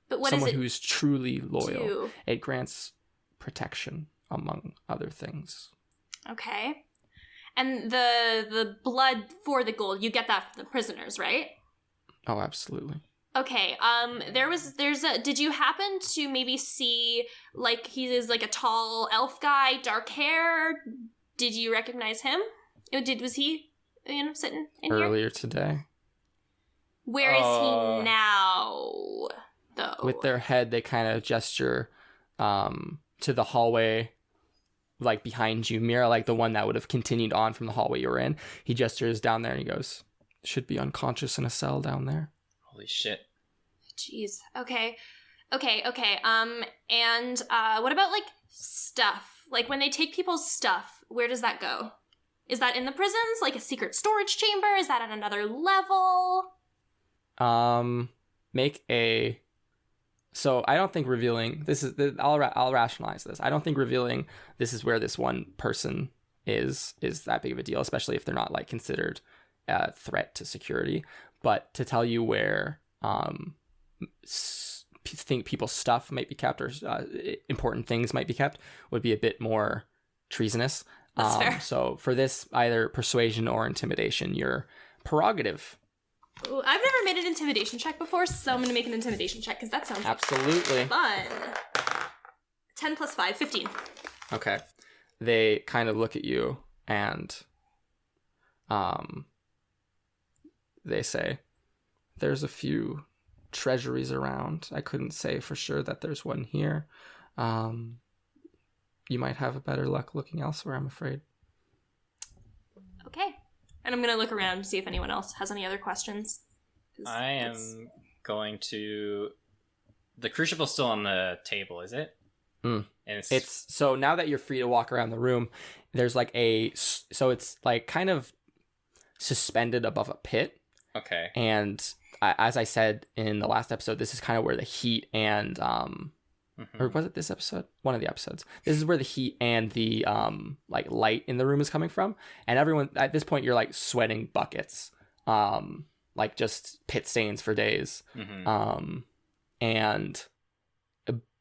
But what someone is it who's truly loyal. do? It grants protection, among other things. Okay. And the blood for the gold, you get that from the prisoners, right? Oh, absolutely. Okay, did you happen to maybe see, like, he is like a tall elf guy, dark hair? Did you recognize him? Was he, sitting in here? Earlier today. Where is he now, though? With their head, they kind of gesture to the hallway, like, behind you, Mira, like the one that would have continued on from the hallway you were in. He gestures down there and he goes, "Should be unconscious in a cell down there." Holy shit. Jeez. Okay. And what about, like, stuff? Like, when they take people's stuff, where does that go? Is that in the prisons? Like a secret storage chamber? Is that at another level? So I don't think revealing this is. I'll rationalize this. I don't think revealing this is where this one person is that big of a deal, especially if they're not, like, considered a threat to security. But to tell you where think people's stuff might be kept, or important things might be kept, would be a bit more treasonous. That's fair. So for this, either persuasion or intimidation, your prerogative. Ooh, I've never made an intimidation check before, so I'm going to make an intimidation check, because that sounds Absolutely. Like fun. 10 plus 5, 15. Okay. They kind of look at you and they say, "There's a few treasuries around. I couldn't say for sure that there's one here. You might have a better luck looking elsewhere, I'm afraid." Okay. And I'm going to look around to see if anyone else has any other questions. I am going to... The crucible's still on the table, is it? Mm. And It's so now that you're free to walk around the room, there's like so it's like kind of suspended above a pit. Okay. And as I said in the last episode, this is kind of where the heat and or was it this episode? One of the episodes. This is where the heat and the like light in the room is coming from. And everyone at this point, you're like sweating buckets, like just pit stains for days. And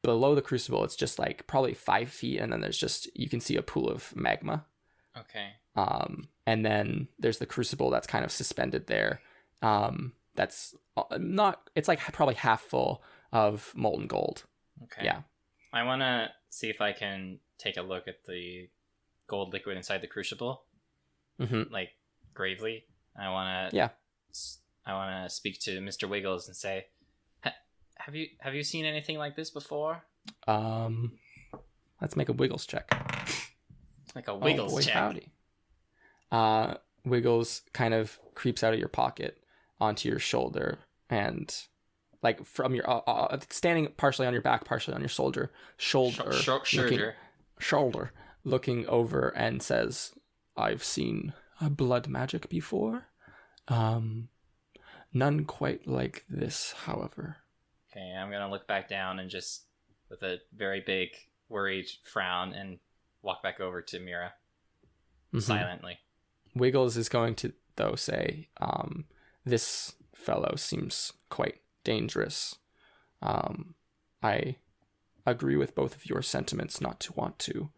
below the crucible, it's just like probably 5 feet, and then there's just, you can see a pool of magma. Okay. And then there's the crucible that's kind of suspended there. That's not, it's like probably half full of molten gold. Okay. Yeah. I want to see if I can take a look at the gold liquid inside the crucible. Like, gravely. I want to speak to Mr. Wiggles and say, have you seen anything like this before? Let's make a Wiggles check. Like a Wiggles boy, check. Howdy. Wiggles kind of creeps out of your pocket onto your shoulder, and like from your standing partially on your back, partially on your shoulder, looking over, and says, "I've seen a blood magic before. None quite like this, however." Okay, I'm gonna look back down and just, with a very big, worried frown, and walk back over to Mira silently. Wiggles is going to, though, say, "This fellow seems quite dangerous. I agree with both of your sentiments not to want to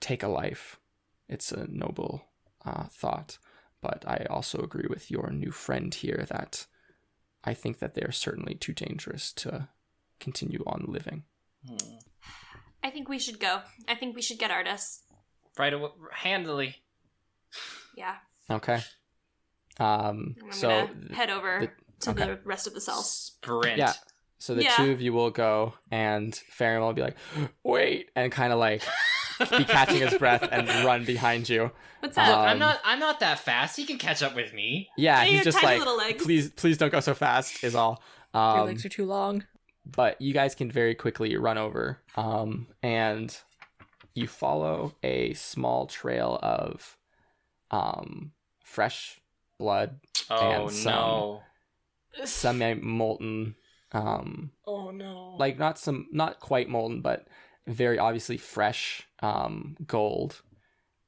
take a life. It's a noble thought, but I also agree with your new friend here that I think that they're certainly too dangerous to continue on living." I think we should go. I think we should get Artis. Right away, handily. Yeah. Okay. I'm gonna head over to okay. the rest of the cell. Sprint. Yeah. So the two of you will go, and Farron will be like, "Wait," and kind of like be catching his breath and run behind you. What's that? Look, I'm not that fast. He can catch up with me. Yeah, Hey, he's your just tiny like, little legs. please don't go so fast is all. Your legs are too long. But you guys can very quickly run over, and you follow a small trail of fresh blood and some semi-molten, Oh no. like not quite molten, but very obviously fresh gold,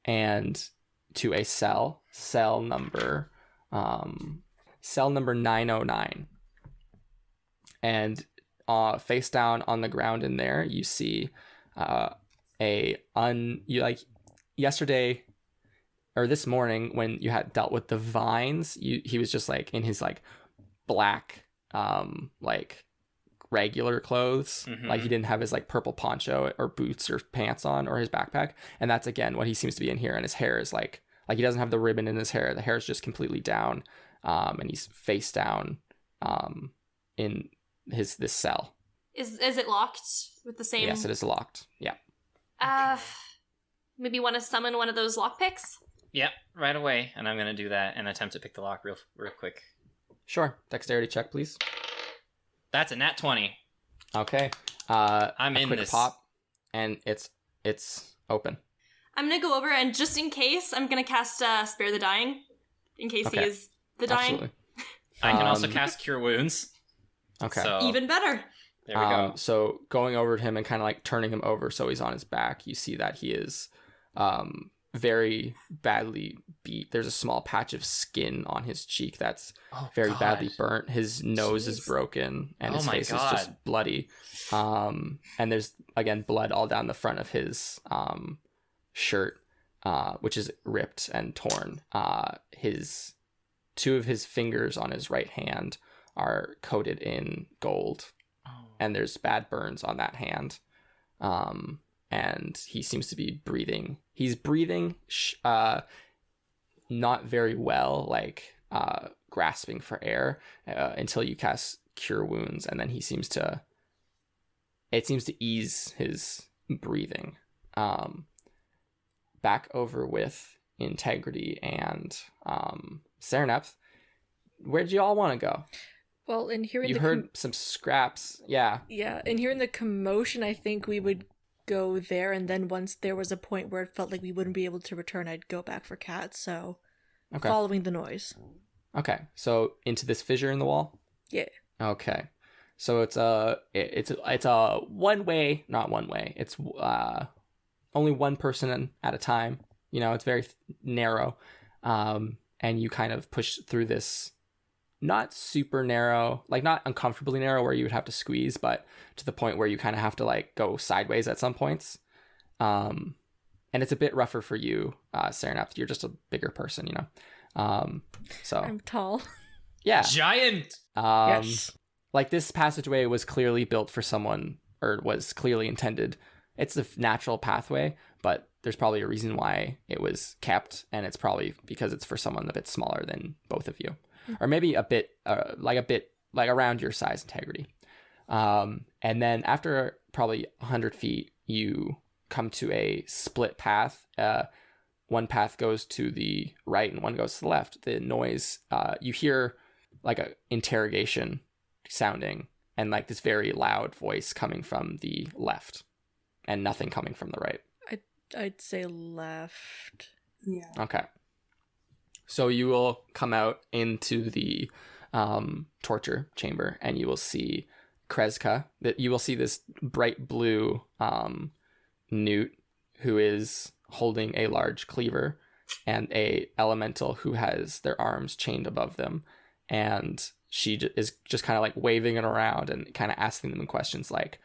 and to a cell number 909, and face down on the ground in there you see yesterday or this morning when you had dealt with the vines, he was just like in his like black like regular clothes. Like he didn't have his like purple poncho or boots or pants on or his backpack, and that's again what he seems to be in here. And his hair is like he doesn't have the ribbon in his hair. The hair is just completely down, and he's face down in this cell. Is it locked with the same? Yes, it is locked. Yeah. Maybe want to summon one of those lockpicks? Yep, right away. And I'm gonna do that and attempt to pick the lock real quick. Sure. Dexterity check, please. That's a nat 20. Okay. I'm a in quick this. pop, and it's open. I'm gonna go over and just in case, I'm gonna cast Spare the Dying, in case he is the dying. Absolutely. I can also cast Cure Wounds. Okay. So Even better. there we go. So going over to him and kind of like turning him over so he's on his back, you see that he is very badly beat. There's a small patch of skin on his cheek that's very badly burnt. His nose is broken, and his face is just bloody. And there's again blood all down the front of his shirt, which is ripped and torn. His two of his fingers on his right hand are coated in gold, and there's bad burns on that hand. And he seems to be breathing. He's breathing not very well, like grasping for air until you cast Cure Wounds, and then it seems to ease his breathing. Back over with Integrity and Serenepth. Where'd you all want to go? Well, in hearing You heard some scraps. Yeah. Yeah, in hearing the commotion, I think we would go there, and then once there was a point where it felt like we wouldn't be able to return, I'd go back for Kat. So, following the noise. Okay, so into this fissure in the wall. Yeah. Okay, so it's a one way, not one way. It's only one person at a time. You know, it's very narrow, and you kind of push through this. Not super narrow, like not uncomfortably narrow where you would have to squeeze, but to the point where you kind of have to like go sideways at some points. And it's a bit rougher for you, Serenepth. You're just a bigger person, you know. So I'm tall. Yeah. Giant. Yes. Like this passageway was clearly built for someone, or was clearly intended. It's a natural pathway, but there's probably a reason why it was kept, and it's probably because it's for someone a bit smaller than both of you. Or maybe a bit around your size, Integrity. And then after probably 100 feet, you come to a split path. one path goes to the right and one goes to the left, the noise, you hear like a interrogation sounding and like this very loud voice coming from the left and nothing coming from the right. I'd say left. Yeah. Okay. So you will come out into the torture chamber and you will see Kreska. That you will see this bright blue newt who is holding a large cleaver and a elemental who has their arms chained above them, and she is just kind of like waving it around and kind of asking them questions like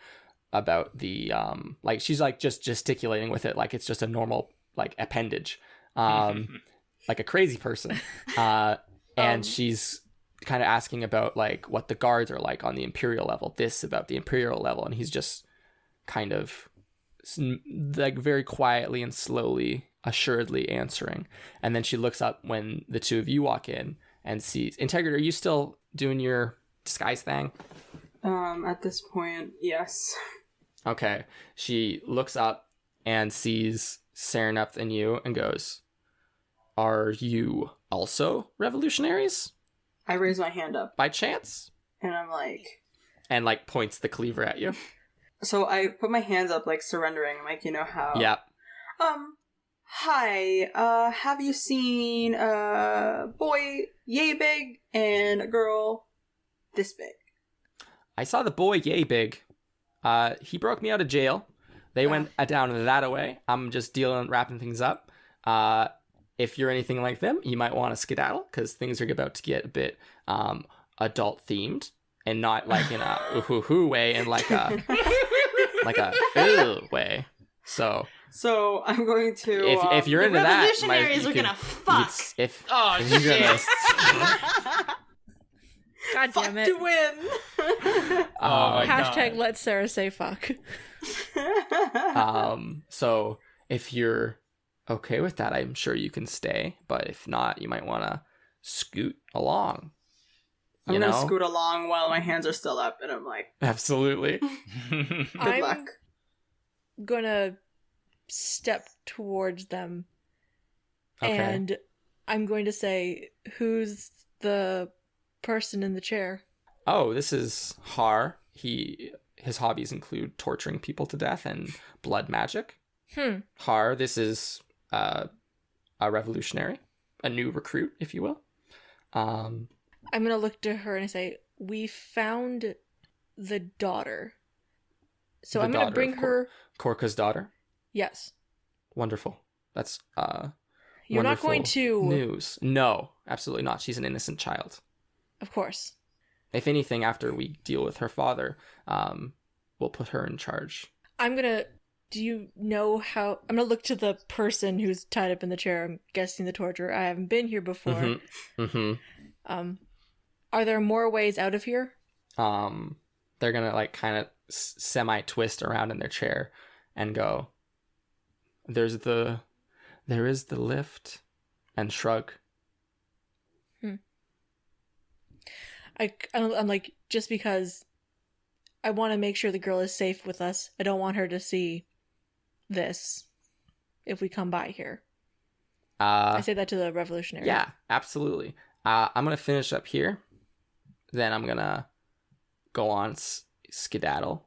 about the like she's like just gesticulating with it like it's just a normal like appendage, like a crazy person, and she's kind of asking about like what the guards are like on the Imperial level, this about the Imperial level, and he's just kind of like very quietly and slowly, assuredly answering. And then she looks up when the two of you walk in and sees Integrity. Are you still doing your disguise thing? At this point, yes. Okay. She looks up and sees Sereneth and you and goes, "Are you also revolutionaries? I raise my hand up By chance?" and I'm like, And like points the cleaver at you. so I put my hands up like surrendering, like you know how. Yeah. Hi. Have you seen a boy yay big and a girl this big? I saw the boy yay big. He broke me out of jail. They went down that way. I'm just wrapping things up. If you're anything like them, you might want to skedaddle because things are about to get a bit adult themed and not like in a ooh way and like a ew way. So I'm going to. If you're into that, revolutionaries are gonna fuck. If you're gonna, God fuck damn it. to win. Oh my Hashtag God. let Sarah say fuck. So if you're okay with that, I'm sure you can stay. But if not, you might want to scoot along. I'm gonna scoot along while my hands are still up, and I'm like, Absolutely. good I'm luck. gonna step towards them Okay. and I'm going to say, who's the person in the chair? Oh, this is Har. His hobbies include torturing people to death and blood magic. Har, this is a revolutionary, a new recruit, if you will. I'm gonna look to her and I say, we found the daughter. So The I'm gonna daughter bring of her. Korka's daughter. Yes. Wonderful. That's You're not going wonderful to. news. No, absolutely not. She's an innocent child. Of course. If anything, after we deal with her father, we'll put her in charge. Do you know how? I'm gonna look to the person who's tied up in the chair. I'm guessing the torturer. I haven't been here before. Are there more ways out of here? They're gonna like kind of semi twist around in their chair and go, there is the lift, and shrug. I'm like, just because I want to make sure the girl is safe with us. I don't want her to see this if we come by here. I say that to the revolutionary. Yeah, absolutely. I'm gonna finish up here. Then I'm gonna go on skedaddle.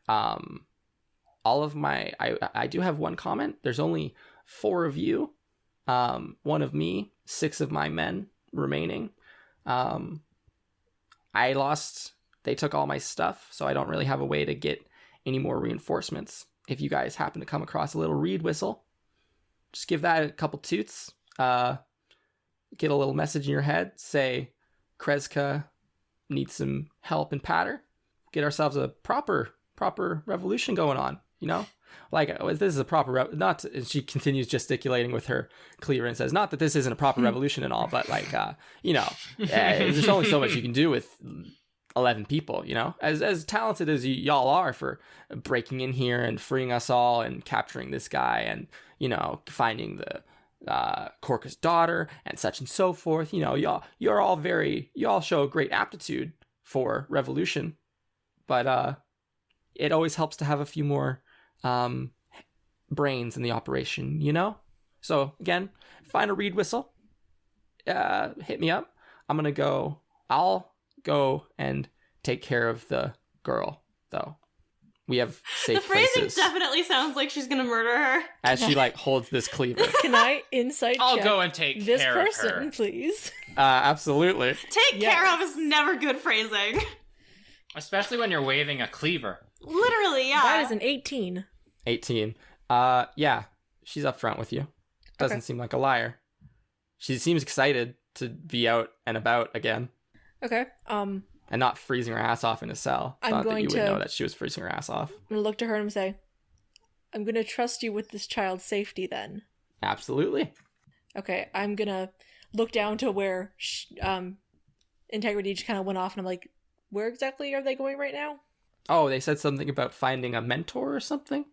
All of my I do have one comment. There's only 4 of you, 1 of me, 6 of my men remaining. They took all my stuff, so I don't really have a way to get any more reinforcements. If you guys happen to come across a little reed whistle, just give that a couple toots. Get a little message in your head. Say, Kreska needs some help and patter. Get ourselves a proper revolution going on. You know, like this is a proper and she continues gesticulating with her cleaver and says, not that this isn't a proper revolution and all, but like there's only so much you can do with 11 people. You know, as talented as y'all are for breaking in here and freeing us all and capturing this guy and finding the Korka's daughter and such and so forth. Y'all show great aptitude for revolution, but it always helps to have a few more brains in the operation, So again, find a reed whistle. Hit me up. I'll go and take care of the girl, though. We have safe The phrasing places. definitely sounds like she's gonna murder her. As she holds this cleaver. Can I insight I'll check go and take this care person, of her. please? Absolutely. Take care of is never good phrasing. Especially when you're waving a cleaver. Literally, yeah. That is an 18. 18. Yeah, she's up front with you. Doesn't Okay. seem like a liar. She seems excited to be out and about again. Okay. And not freezing her ass off in a cell. I'm Thought that going you would to- know that she was freezing her ass off. I'm gonna look to her and say, I'm gonna trust you with this child's safety then. Absolutely. Okay, I'm gonna look down to where Integrity just kind of went off, and I'm like, where exactly are they going right now? Oh, they said something about finding a mentor or something?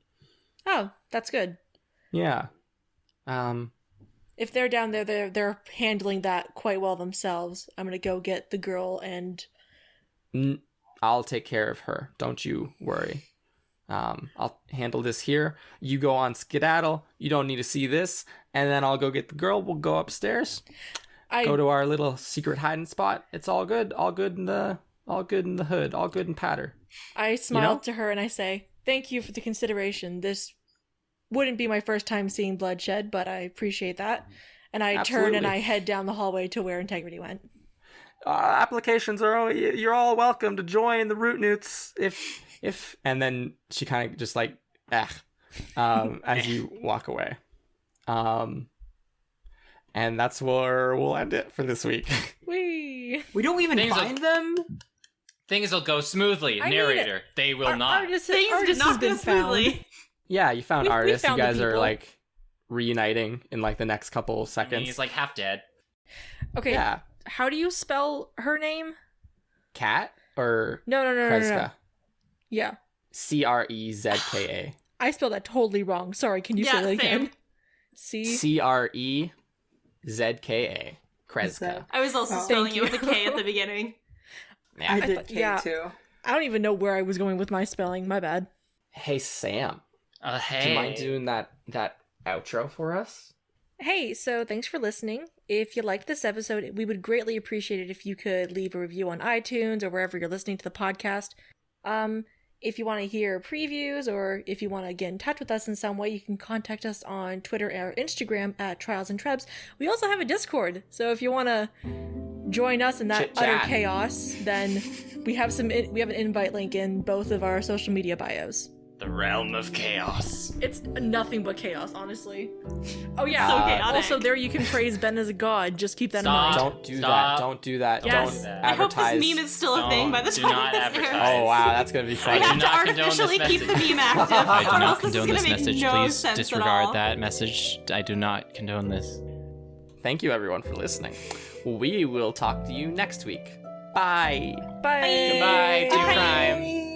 Oh, that's good. Yeah. If they're down there, they're handling that quite well themselves. I'm gonna go get the girl and... I'll take care of her. Don't you worry. I'll handle this here. You go on skedaddle. You don't need to see this. And then I'll go get the girl. We'll go upstairs. Go to our little secret hiding spot. It's all good. All good in the hood. All good in patter. I smiled to her and I say, thank you for the consideration. This wouldn't be my first time seeing bloodshed, but I appreciate that. And I turn and Absolutely. I head down the hallway to where Integrity went. Applications are you're all welcome to join the Root Newts if and then she kind of just as you walk away. And that's where we'll end it for this week. Whee! We don't even Things find them? Things will go smoothly. I mean, Narrator, they will not. Things Things did has not been go smoothly. Yeah, you found We artists. found You the guys are people. reuniting in the next couple I mean, seconds. he's half dead. Okay, Yeah. how do you spell her name? Cat or No. Kreska? Yeah. Crezka. I spelled that totally wrong. Sorry, can you say Yeah, that again? same. Crezka. Is Kreska. that- I was also Oh. spelling Thank it with a you. K at the beginning. Yeah. I did thought- K yeah. too. I don't even know where I was going with my spelling. My bad. Hey Sam, Hey. do you mind doing that outro for us? Hey, so thanks for listening. If you liked this episode, we would greatly appreciate it if you could leave a review on iTunes or wherever you're listening to the podcast. If you want to hear previews or if you want to get in touch with us in some way, you can contact us on Twitter or Instagram at Trials and Trebs. We also have a Discord, so if you want to join us in that Chit-chat. utter chaos, then we have an invite link in both of our social media bios. The realm of chaos. It's nothing but chaos, honestly. Oh yeah. So chaotic. Also, there you can praise Ben as a god. Just keep that in Stop. mind. Don't do Stop. that. Don't do that. Yes. Don't I hope advertise. this meme is still a thing by the Do time not this advertise. airs. Oh wow, that's gonna be We funny. do have to not condone this artificially keep the message. meme active, I do or not else this is condone gonna this make message. no Please sense at disregard all. that message. I do not condone this. Thank you everyone for listening. We will talk to you next week. Bye. Bye. Goodbye to Bye. crime.